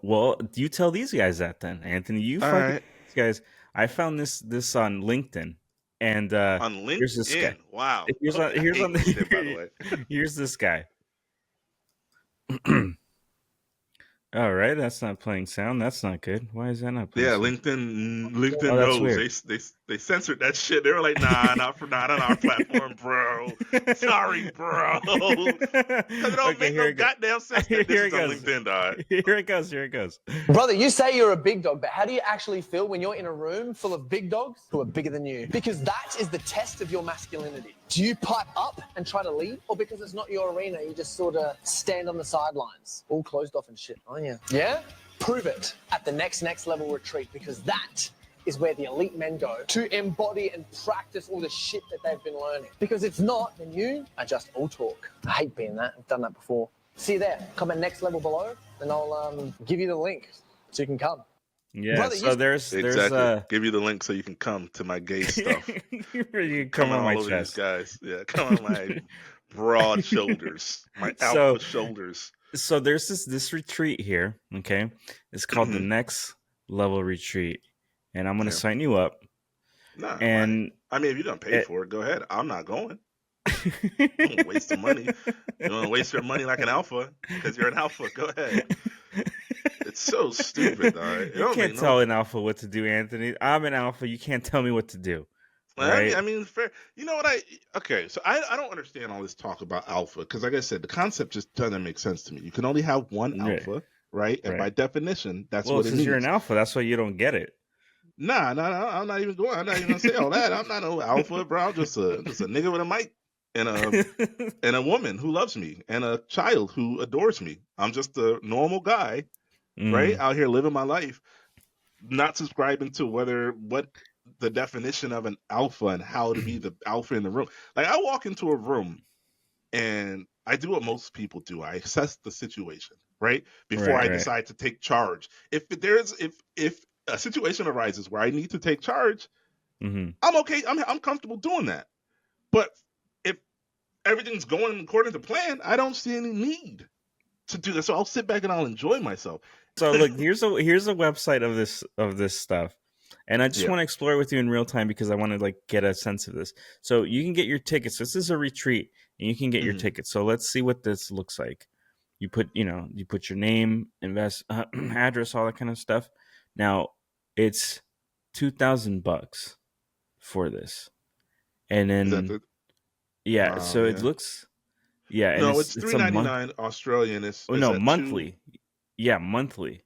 Well, you tell these guys that then, Anthony. You fucking these guys. I found this on LinkedIn, and on LinkedIn. Here's this guy. Wow. Here's this guy. All right, that's not playing sound. That's not good. Why is that not playing sound? LinkedIn knows. They censored that shit. They were like, not on our platform, bro. Sorry, bro. They don't make no goddamn sense that this is on LinkedIn, dog. Here it goes. Brother, you say you're a big dog, but how do you actually feel when you're in a room full of big dogs who are bigger than you? Because that is the test of your masculinity. Do you pipe up and try to lead? Or because it's not your arena, you just sort of stand on the sidelines, all closed off and shit? Oh, yeah. Yeah? Prove it at the next level retreat, because that is where the elite men go to embody and practice all the shit that they've been learning. Because it's not, then you are just all talk. I hate being that. I've done that before. See you there. Comment next level below, and I'll give you the link so you can come. Yeah, brother, so there's give you the link so you can come to my gay stuff. You can come on my chest, guys. Yeah, come on my broad shoulders, my alpha shoulders. So there's this retreat here. Okay, it's called the Next Level Retreat, and I'm gonna sign you up. Nah, and I mean, if you're gonna pay for it, go ahead. I'm not going. You don't waste the money. You don't waste your money like an alpha because you're an alpha. Go ahead. It's so stupid, dog. You can't tell an alpha what to do, Anthony. I'm an alpha. You can't tell me what to do. Right? I mean, fair. You know what? So I don't understand all this talk about alpha because, like I said, the concept just doesn't make sense to me. You can only have one alpha, right? And by definition, that's what it means. Well, you're an alpha, that's why you don't get it. Nah. I'm not even gonna say all that. I'm not no alpha, bro. I'm just a nigga with a mic and a woman who loves me and a child who adores me. I'm just a normal guy. Right out here living my life, not subscribing to what the definition of an alpha and how to be the alpha in the room. Like I walk into a room and I do what most people do. I assess the situation, right? Before I decide to take charge. If a situation arises where I need to take charge, I'm okay. I'm comfortable doing that. But if everything's going according to plan, I don't see any need to do that. So I'll sit back and I'll enjoy myself. So look, here's a website of this stuff, and I just want to explore it with you in real time because I want to get a sense of this. So you can get your tickets. This is a retreat, and you can get your tickets. So let's see what this looks like. You put your name, address, all that kind of stuff. Now it's $2,000 for this, and then so it looks. Yeah, and no, it's $3.99 Australian. It's monthly. Yeah, monthly.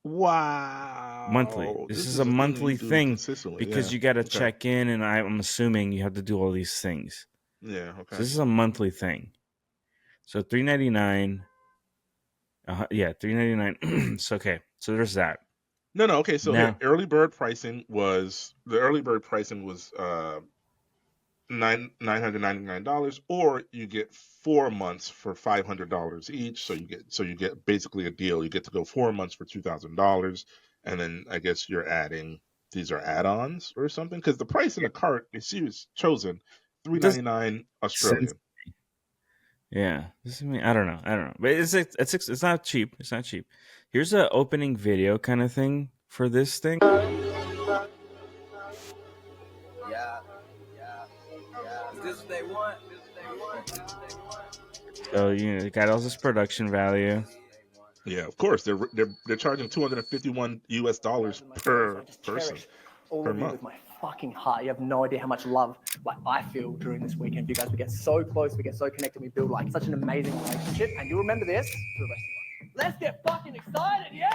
Wow. Monthly. This is a monthly thing because you got to check in, and I'm assuming you have to do all these things. Yeah. Okay. So this is a monthly thing. So $3.99. Yeah, $3.99. So okay. So there's that. No. Okay. So Now, here, early bird pricing was $999, or you get 4 months for $500 each. So you get basically a deal. You get to go 4 months for $2,000, and then I guess you're adding, these are add-ons or something, because the price in the cart she was chosen $3.99 Australian. Yeah, I don't know, but it's not cheap. It's not cheap. Here's an opening video kind of thing for this thing. Yeah. This is what they want. So it got all this production value. Yeah, of course they're charging $251 per person All per of you month. with my fucking heart. You have no idea how much love I feel during this weekend. You guys, we get so close, we get so connected, we build like such an amazing relationship. And you remember this for the rest of your life. Let's get fucking excited, yeah!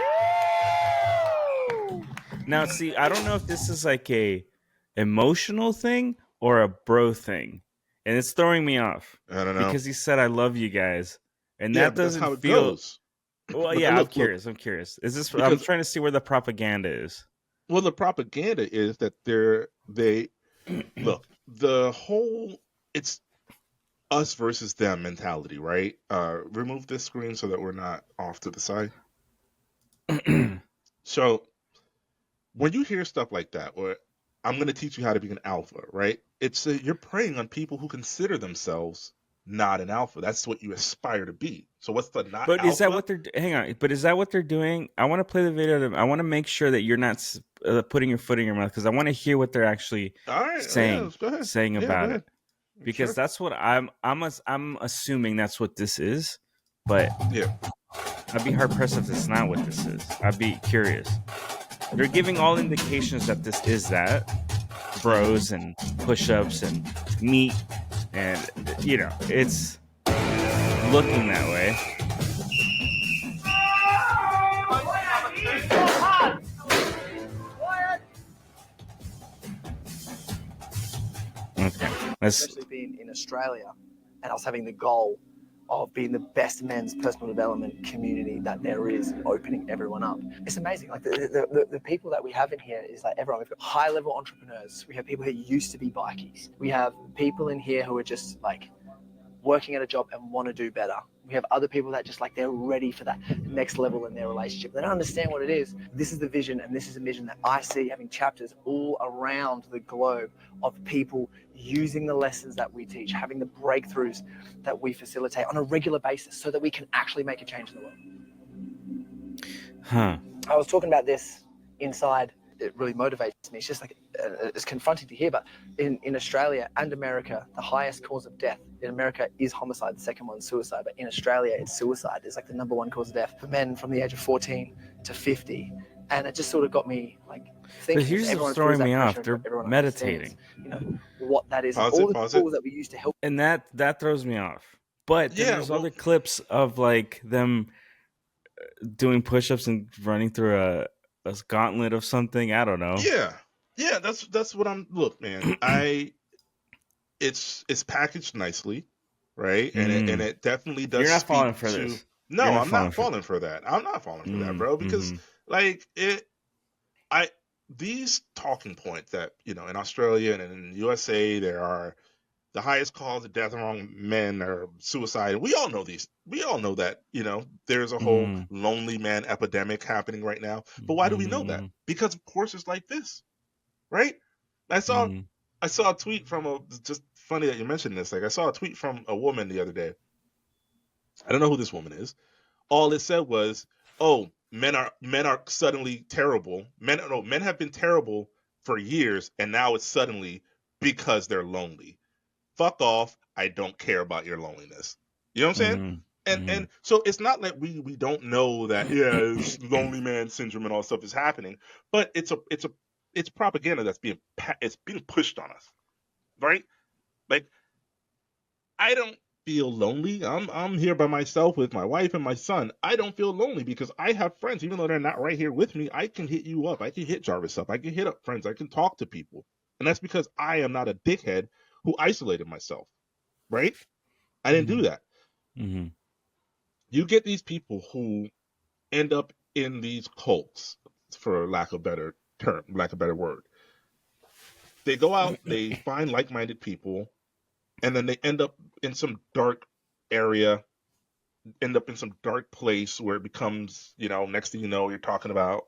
Now, see, I don't know if this is like a emotional thing or a bro thing, and it's throwing me off. I don't know, because he said "I love you guys," and yeah, that doesn't that's how it feel. goes. Well, But yeah, look, I'm curious. Is this? I'm because- trying to see where the propaganda is. Well, the propaganda is that they look, the whole, it's us versus them mentality, right? Remove this screen so that we're not off to the side. So when you hear stuff like that, or I'm going to teach you how to be an alpha, right? It's you're preying on people who consider themselves not an alpha. That's what you aspire to be. So what's the not? But alpha? is that what they're? Hang on. But is that what they're doing? I want to play the video. I want to make sure that you're not putting your foot in your mouth, because I want to hear what they're actually saying about it. Because that's what I'm assuming that's what this is. But yeah, I'd be hard pressed if it's not what this is. I'd be curious. They're giving all indications that this is that. Bros and push-ups and meat, and it's looking that way. Okay, Especially being in Australia, and I was having the goal of being the best men's personal development community that there is, opening everyone up. It's amazing. Like the people that we have in here is like everyone. We've got high-level entrepreneurs. We have people who used to be bikies. We have people in here who are just like working at a job and want to do better. We have other people that just like they're ready for that next level in their relationship. They don't understand what it is. This is the vision, and this is a mission that I see having chapters all around the globe of people using the lessons that we teach, having the breakthroughs that we facilitate on a regular basis so that we can actually make a change in the world. Huh. I was talking about this inside. It really motivates me. It's just like, it's confronting to hear, but in Australia and America, the highest cause of death in America is homicide. The second one's suicide, but in Australia, it's suicide. It's like the number one cause of death for men from the age of 14 to 50. And it just sort of got me like thinking. But here's what's throwing me off. They're meditating. What that is. Pause all it, the tools that we use to help. And that throws me off. But then there's other clips of like them doing push-ups and running through a gauntlet of something. I don't know. Yeah, that's what I'm. Look, man, it's packaged nicely, right? And it definitely does. You're not speak falling for to, this. No, I'm not falling for that. I'm not falling for that, bro. Because like these talking points that in Australia and in the USA, there are the highest cause of death among men are suicide. We all know these. We all know that, there's a whole lonely man epidemic happening right now. But why do we know that? Because of courses like this, right? I saw a tweet from just funny that you mentioned this. Like I saw a tweet from a woman the other day. I don't know who this woman is. All it said was, "Oh, men are suddenly terrible. Men have been terrible for years, and now it's suddenly because they're lonely. Fuck off. I don't care about your loneliness." You know what I'm saying? And so it's not like we don't know that it's lonely man syndrome and all that stuff is happening, but it's propaganda that's being pushed on us, right? Like I don't feel lonely. I'm here by myself with my wife and my son. I don't feel lonely because I have friends, even though they're not right here with me. I can hit you up. I can hit Jarvis up. I can hit up friends. I can talk to people, and that's because I am not a dickhead who isolated myself, right? I didn't do that. Mm-hmm. You get these people who end up in these cults, for lack of a better word. They go out, they find like-minded people, and then they end up in some dark area, end up in some dark place where it becomes, next thing you know, you're talking about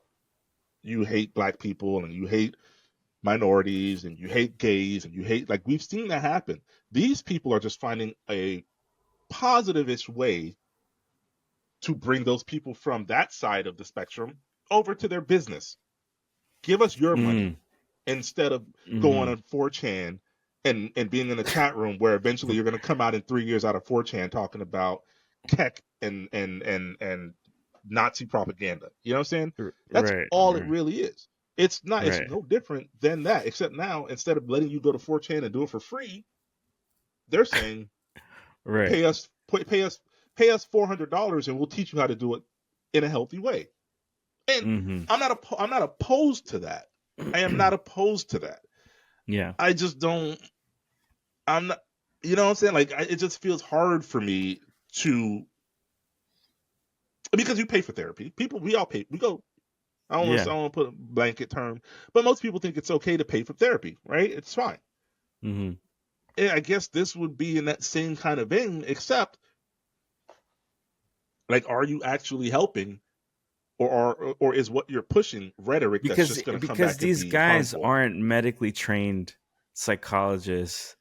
you hate black people and you hate minorities and you hate gays and you hate, like, we've seen that happen. These people are just finding a positive-ish way to bring those people from that side of the spectrum over to their business. Give us your money instead of going on 4chan and being in a chat room where eventually you're going to come out in 3 years out of 4chan talking about Keck and Nazi propaganda. You know what I'm saying? That's all it really is. It's not. It's no different than that, except now instead of letting you go to 4chan and do it for free, they're saying, pay us $400 and we'll teach you how to do it in a healthy way. And I'm not opposed to that. I am not opposed to that. Yeah. I just don't. I'm not. You know what I'm saying? Like, it just feels hard for me to, because you pay for therapy. We all pay. We go. I don't want to put a blanket term, but most people think it's okay to pay for therapy, right? It's fine. Mm-hmm. And I guess this would be in that same kind of vein, except, like, are you actually helping, or is what you're pushing rhetoric that's just going to come back and be these guys harmful? aren't medically trained psychologists,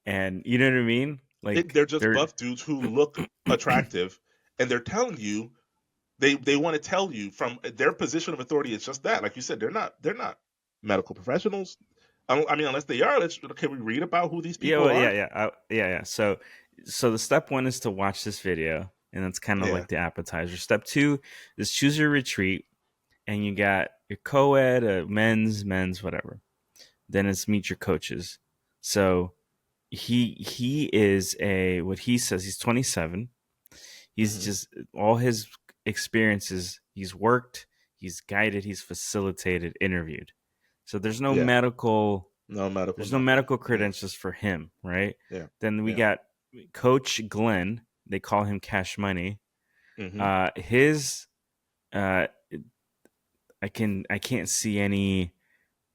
and you know what I mean? Like, they're just buff dudes who look attractive, and they're telling you. They want to tell you from their position of authority. It's just that, like you said, they're not medical professionals. I mean, unless they are, can we read about who these people are? Yeah. So the step 1 is to watch this video, and that's kind of like the appetizer. Step 2 is choose your retreat, and you got your co-ed, men's, whatever. Then it's meet your coaches. So he is what he says, he's 27. He's just, all his experiences, he's worked, he's guided, he's facilitated, interviewed. So there's no medical credentials for him, right? Yeah. Then we got Coach Glenn. They call him Cash Money. His I can't see any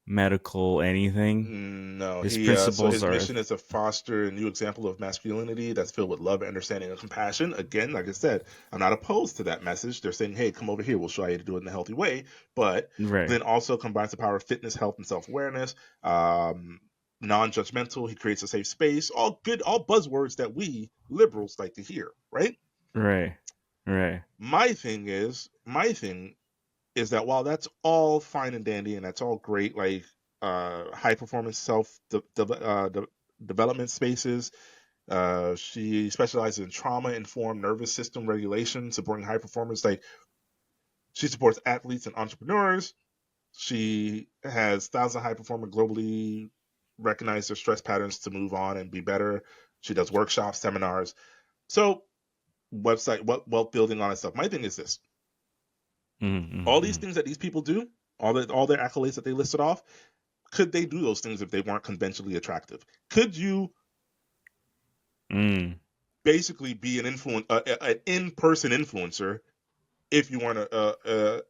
medical anything. No, his principles his mission is to foster a new example of masculinity that's filled with love, understanding, and compassion. Again, like I said, I'm not opposed to that message. They're saying, hey, come over here, we'll show you how to do it in a healthy way. But then also combines the power of fitness, health, and self-awareness. Non-judgmental. He creates a safe space. All buzzwords that we liberals like to hear, right? Right. My thing is that while that's all fine and dandy and that's all great, like high performance self development spaces, she specializes in trauma informed nervous system regulation, supporting high performance. Like, she supports athletes and entrepreneurs. She has thousands of high performers globally recognize their stress patterns to move on and be better. She does workshops, seminars, so website, wealth building, all that stuff. My thing is this. All these things that these people do, all their accolades that they listed off, could they do those things if they weren't conventionally attractive? Could you basically be an in-person influencer if you weren't a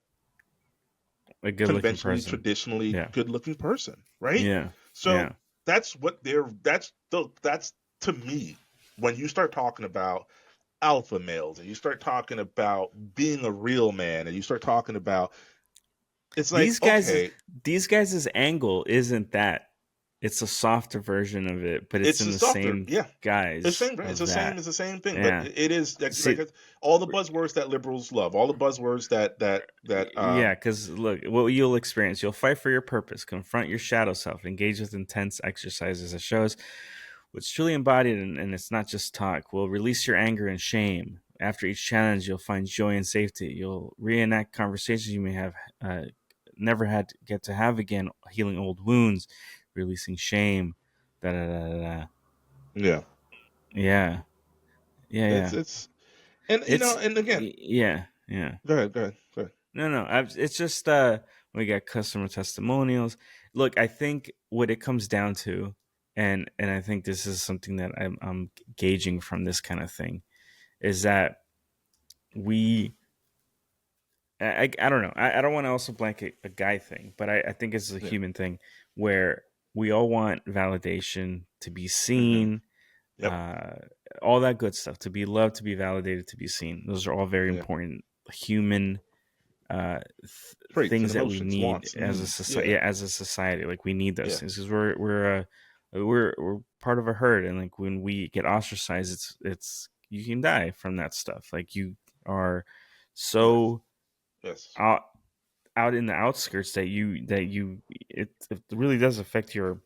conventionally, traditionally good-looking person, right? Yeah. So that's to me, when you start talking about alpha males and you start talking about being a real man and you start talking about, it's like, these guys' angle isn't that. It's a softer version of it, but it's in the same guys. It's the same thing, but it is like all the buzzwords that liberals love, all the buzzwords that because look, what you'll experience, you'll fight for your purpose, confront your shadow self, engage with intense exercises that shows what's truly embodied, and it's not just talk. Will release your anger and shame. After each challenge, you'll find joy and safety. You'll reenact conversations you may have never get to have again, healing old wounds, releasing shame. Yeah. It's and and again. Go ahead. No. It's just we got customer testimonials. Look, I think what it comes down to and I think this is something that I'm gauging from this kind of thing, is that I don't know. I don't want to also blanket a guy thing, but I think it's a human thing where we all want validation, to be seen, all that good stuff, to be loved, to be validated, to be seen. Those are all very important human things that we need as a society. As a society, like we need those things because we're part of a herd, and like when we get ostracized, it's you can die from that stuff. Like you are so out in the outskirts that it really does affect your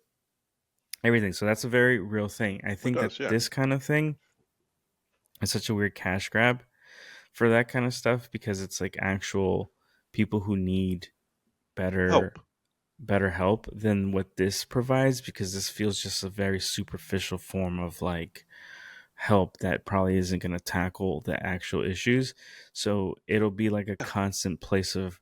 everything. So that's a very real thing. I think this kind of thing is such a weird cash grab for that kind of stuff, because it's like actual people who need better help than what this provides, because this feels just a very superficial form of like help that probably isn't going to tackle the actual issues. So it'll be like a constant place of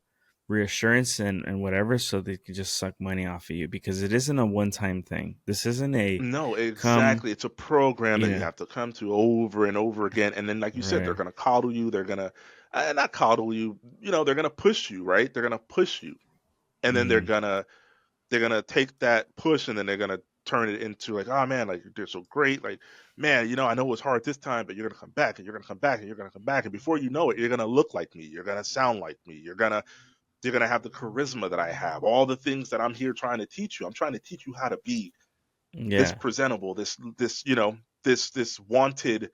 reassurance and whatever, so they can just suck money off of you, because it isn't a one-time thing. This isn't a it's a program that you have to come to over and over again, and then like you said, they're gonna coddle you, they're gonna not coddle you, they're gonna push you, right? They're gonna push you, and then they're gonna take that push, and then they're gonna turn it into like, oh man, like you're so great, like man, I know it's hard this time, but you're gonna come back, and you're gonna come back, and you're gonna come back, and before you know it, you're gonna look like me, you're gonna sound like me, you're gonna have the charisma that I have, all the things that I'm here trying to teach you. I'm trying to teach you how to be this presentable, this wanted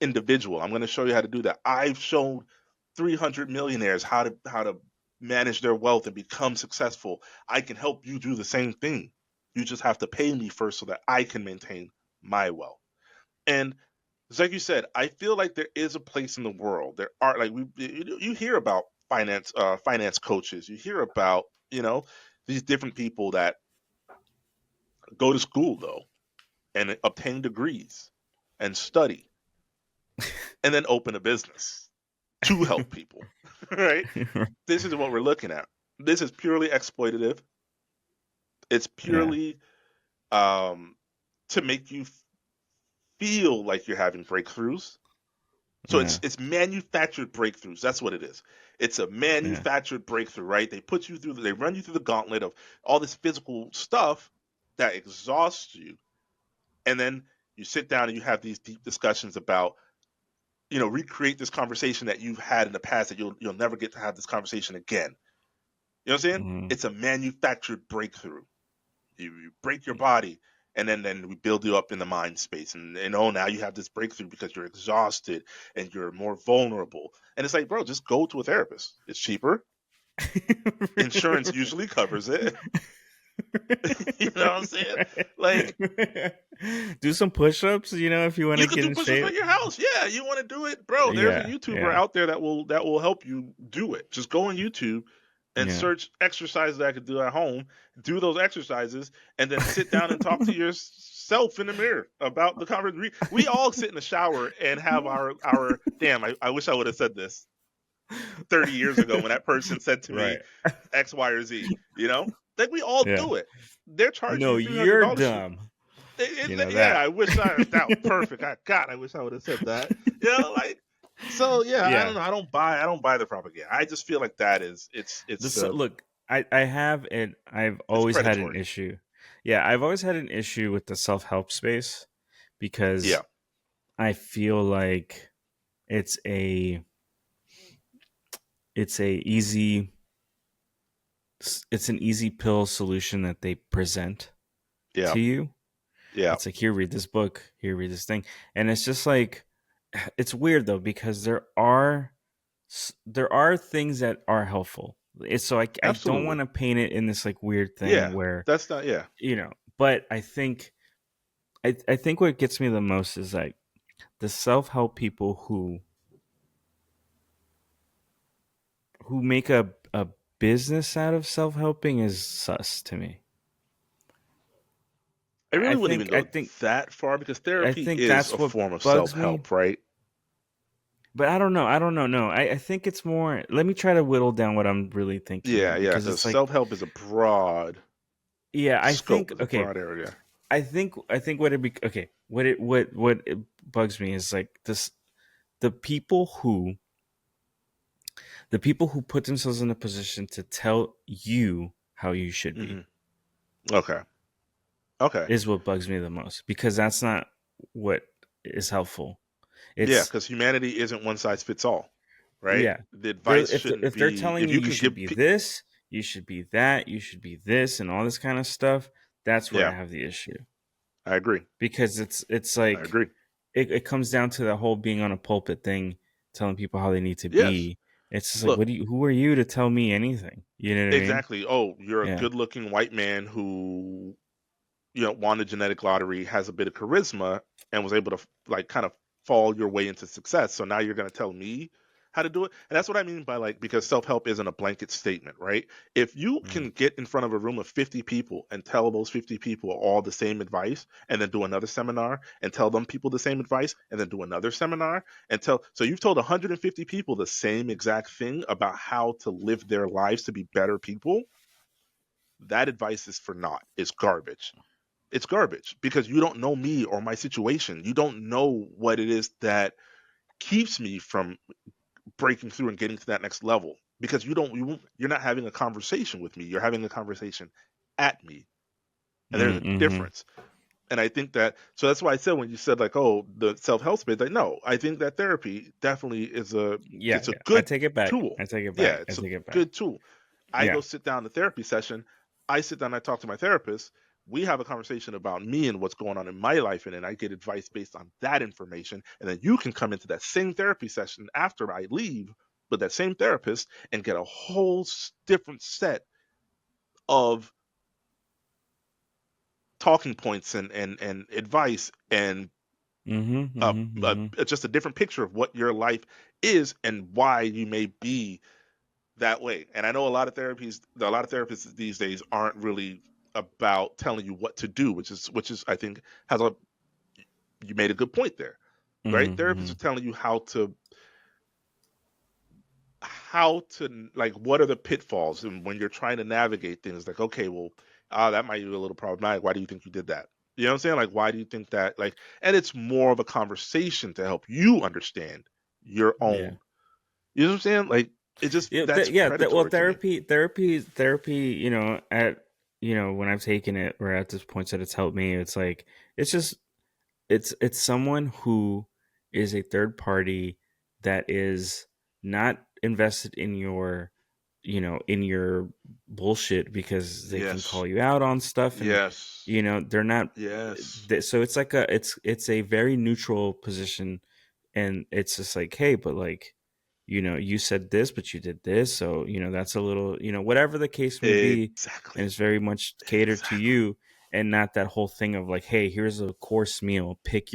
individual. I'm going to show you how to do that. I've shown 300 millionaires how to manage their wealth and become successful. I can help you do the same thing. You just have to pay me first so that I can maintain my wealth. And it's like you said, I feel like there is a place in the world. There are, like, you hear about finance coaches. You hear about, these different people that go to school though and obtain degrees and study and then open a business to help people, right? This is what we're looking at. This is purely exploitative. It's purely to make you feel like you're having breakthroughs. So it's manufactured breakthroughs. That's what it is. It's a manufactured breakthrough, right? They run you through the gauntlet of all this physical stuff that exhausts you. And then you sit down and you have these deep discussions about, recreate this conversation that you've had in the past that you'll never get to have this conversation again. You know what I'm saying? Mm-hmm. It's a manufactured breakthrough. You break your body, and then we build you up in the mind space, and now you have this breakthrough because you're exhausted and you're more vulnerable. And it's like, bro, just go to a therapist. It's cheaper. Insurance usually covers it. You know what I'm saying? Like, do some push-ups. If you want to get in shape. You can do push-ups at your house. Yeah, you want to do it, bro. There's a YouTuber out there that will help you do it. Just go on YouTube and search exercises that I could do at home, do those exercises, and then sit down and talk to yourself in the mirror about the conversation. We all sit in the shower and have our damn, I wish I would have said this 30 years ago when that person said to me X, Y, or Z, Like, we all do it. They're charging you $300. You're dumb. I wish that was perfect. I wish I would have said that. So I don't know. I don't buy the propaganda. I just feel like that is look. I've always had an issue. Yeah, I've always had an issue with the self-help space because I feel like it's an easy pill solution that they present to you. Yeah, it's like, here, read this book. Here, read this thing, and it's just like, it's weird though, because there are things that are helpful. So I don't want to paint it in this like weird thing where that's not But I think what gets me the most is like the self-help people who make a business out of self-helping is sus to me. I really wouldn't even go that far, because therapy is a form of self-help, right? But I don't know. No, I think it's more. Let me try to whittle down what I'm really thinking. Yeah. Because self-help is a broad. Yeah, I think. Okay. Broad area. I think what it bugs me is like this: the people who put themselves in a position to tell you how you should be. Mm-hmm. Okay. Is what bugs me the most, because that's not what is helpful. Because humanity isn't one size fits all, right? Yeah. The advice shouldn't if be. they're telling you should be this, you should be that, you should be this, and all this kind of stuff, that's where I have the issue. I agree. Because it's like, I agree. It comes down to the whole being on a pulpit thing, telling people how they need to be. It's just like, who are you to tell me anything? You know what I mean? Exactly. Oh, you're a good-looking white man who, won the genetic lottery, has a bit of charisma, and was able to like kind of fall your way into success. So now you're going to tell me how to do it. And that's what I mean by like, because self-help isn't a blanket statement, right? If you can get in front of a room of 50 people and tell those 50 people all the same advice, and then do another seminar and tell them people the same advice, and then do another seminar and so you've told 150 people the same exact thing about how to live their lives to be better people, that advice is for naught. It's garbage. It's garbage because you don't know me or my situation. You don't know what it is that keeps me from breaking through and getting to that next level, because you're not having a conversation with me. You're having a conversation at me. And there's a difference. And I think that, so that's why I said, when you said like, oh, the self-help space, like, no, I think that therapy definitely is it's a good I take it back. tool. I take it back. Yeah, it's a good tool. I go sit down in a therapy session. I sit down, I talk to my therapist. We have a conversation about me and what's going on in my life, and then I get advice based on that information. And then you can come into that same therapy session after I leave with that same therapist and get a whole different set of talking points and advice and just a different picture of what your life is and why you may be that way. And I know a lot of therapists these days aren't really about telling you what to do, which is I think you made a good point there, right? Therapists are telling you how to like, what are the pitfalls, and when you're trying to navigate things, like, okay, well, that might be a little problematic. Why do you think you did that? You know what I'm saying? Like, why do you think that? Like, and it's more of a conversation to help you understand your own. You know what I'm saying? Like, it just well, therapy. When I've taken it, or at this point that it's helped me, it's like it's someone who is a third party that is not invested in your bullshit, because they can call you out on stuff, and they're not so it's like it's a very neutral position, and it's just like, hey, but like, you said this, but you did this, so that's a little, whatever the case may be, and it's very much catered to you, and not that whole thing of like, hey, here's a course meal, pick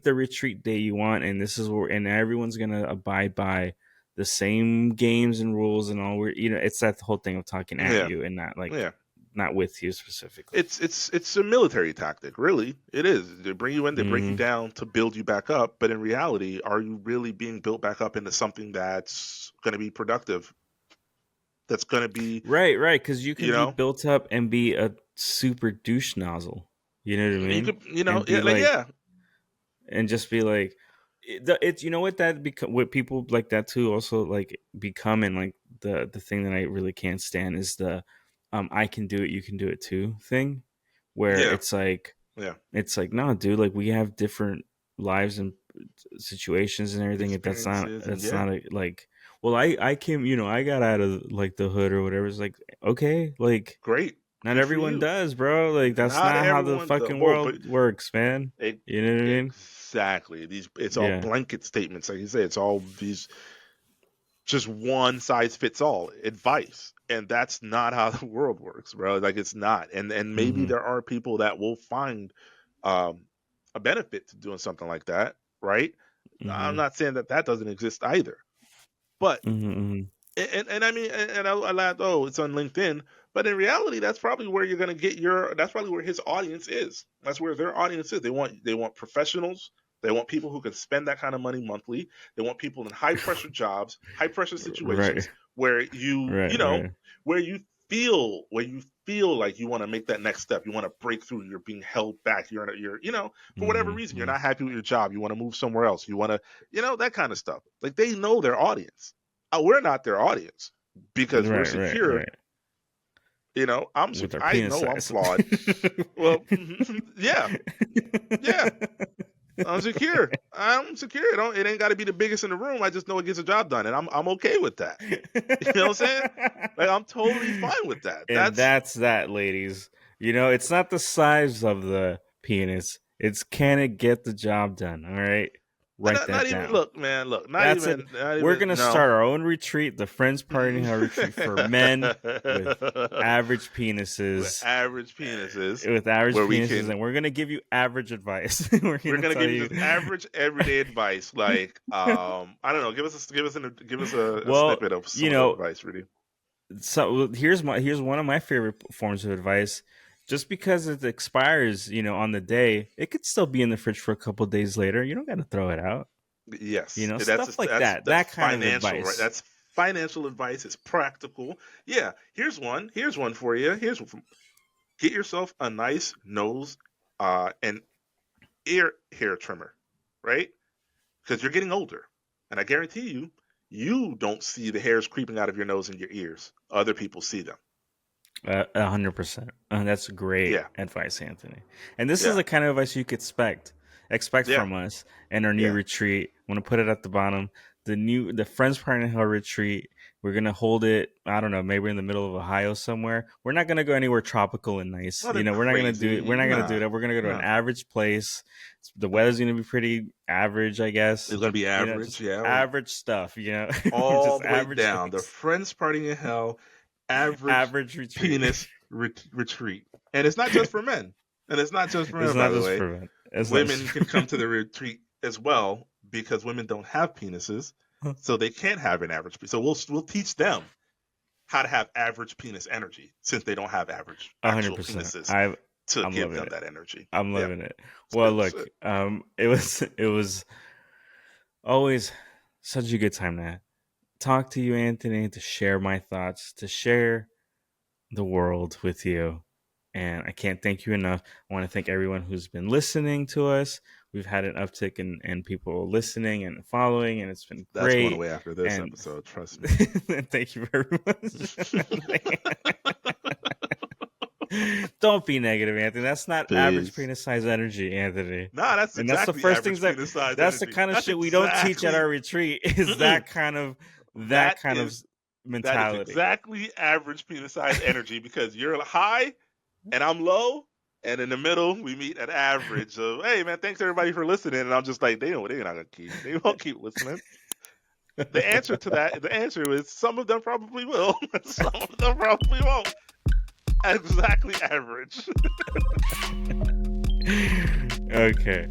the retreat day you want, and this is where, and everyone's gonna abide by the same games and rules and all. It's that whole thing of talking at you and not like not with you specifically. It's a military tactic, really. It is. They bring you in, they break you down to build you back up. But in reality, are you really being built back up into something that's going to be productive? That's going to be right. Because you can be built up and be a super douche nozzle. You know what I mean? You could, and just be like, it's what people like that too also like become, and like the thing that I really can't stand is the I can do it, you can do it too thing, where it's like no, dude, like, we have different lives and situations and everything. That's not like, well, I came, I got out of like the hood or whatever. It's like, okay, like, great. Not everyone does, bro. Like, that's not how the fucking world works, man. You know what I mean? Exactly. It's all blanket statements, like you say. It's all these just one size fits all advice, and that's not how the world works, bro. Like, it's not. And maybe there are people that will find a benefit to doing something like that, right? I'm not saying that doesn't exist either, but and I mean, and I laughed, oh, it's on LinkedIn. But in reality, that's probably where you're going to get that's probably where his audience is. That's where their audience is. They want professionals. They want people who can spend that kind of money monthly. They want people in high pressure jobs, high pressure situations, where where you feel like you want to make that next step, you want to break through, you're being held back, you're for whatever reason, you're not happy with your job, you want to move somewhere else, you want to, that kind of stuff. Like, they know their audience. We're not their audience because we're secure. I'm secure. I know I'm flawed. Well, yeah. I'm secure. It ain't got to be the biggest in the room. I just know it gets the job done, and I'm okay with that. You know what I'm saying? Like, I'm totally fine with that. And that's that, ladies. It's not the size of the penis. It's can it get the job done? All right. Write that down. Look, man. We're going to start our own retreat, the Friends Party Hell retreat for men with average penises. And we're going to give you average advice. We're going to give you average everyday advice. Like, I don't know. Give us a snippet of some advice, Rudy. So here's one of my favorite forms of advice. Just because it expires, on the day, it could still be in the fridge for a couple of days later. You don't got to throw it out. Yes. Stuff like that. That kind of advice. Right? That's financial advice. It's practical. Yeah. Here's one for you. Get yourself a nice nose and ear hair trimmer, right? Because you're getting older. And I guarantee you don't see the hairs creeping out of your nose and your ears. Other people see them. 100%. That's great advice, Anthony. And this is the kind of advice you could expect from us in our new retreat. I'm gonna put it at the bottom. The Friends Party Hell retreat. We're gonna hold it. I don't know, maybe in the middle of Ohio somewhere. We're not gonna go anywhere tropical and nice. We're not gonna do it. We're not gonna do that. We're gonna go to an average place. The weather's gonna be pretty average, I guess. It's gonna be average, average stuff. All the way down. The Friends Party in Hell. Average retreat. Penis retreat. And it's not just for men. By the way. Women can come to the retreat as well because women don't have penises, so they can't have an average penis. So we'll teach them how to have average penis energy since they don't have average actual 100%. Penises to give them that energy. I'm loving it. Well, look, it was always such a good time to talk to you, Anthony, to share my thoughts, to share the world with you. And I can't thank you enough. I want to thank everyone who's been listening to us. We've had an uptick in people listening and following, and it's been great. That's going away after this episode, trust me. Thank you very much. Don't be negative, Anthony. That's not average penis size energy, Anthony. No, that's the first thing that's the kind of shit we don't teach at our retreat. Is that kind of mentality. That is exactly average penis size energy because you're high and I'm low, and in the middle we meet at average of, hey man, thanks everybody for listening. And I'm just like, they're not gonna keep. They won't keep listening. The answer is some of them probably will. Some of them probably won't. Exactly average. Okay.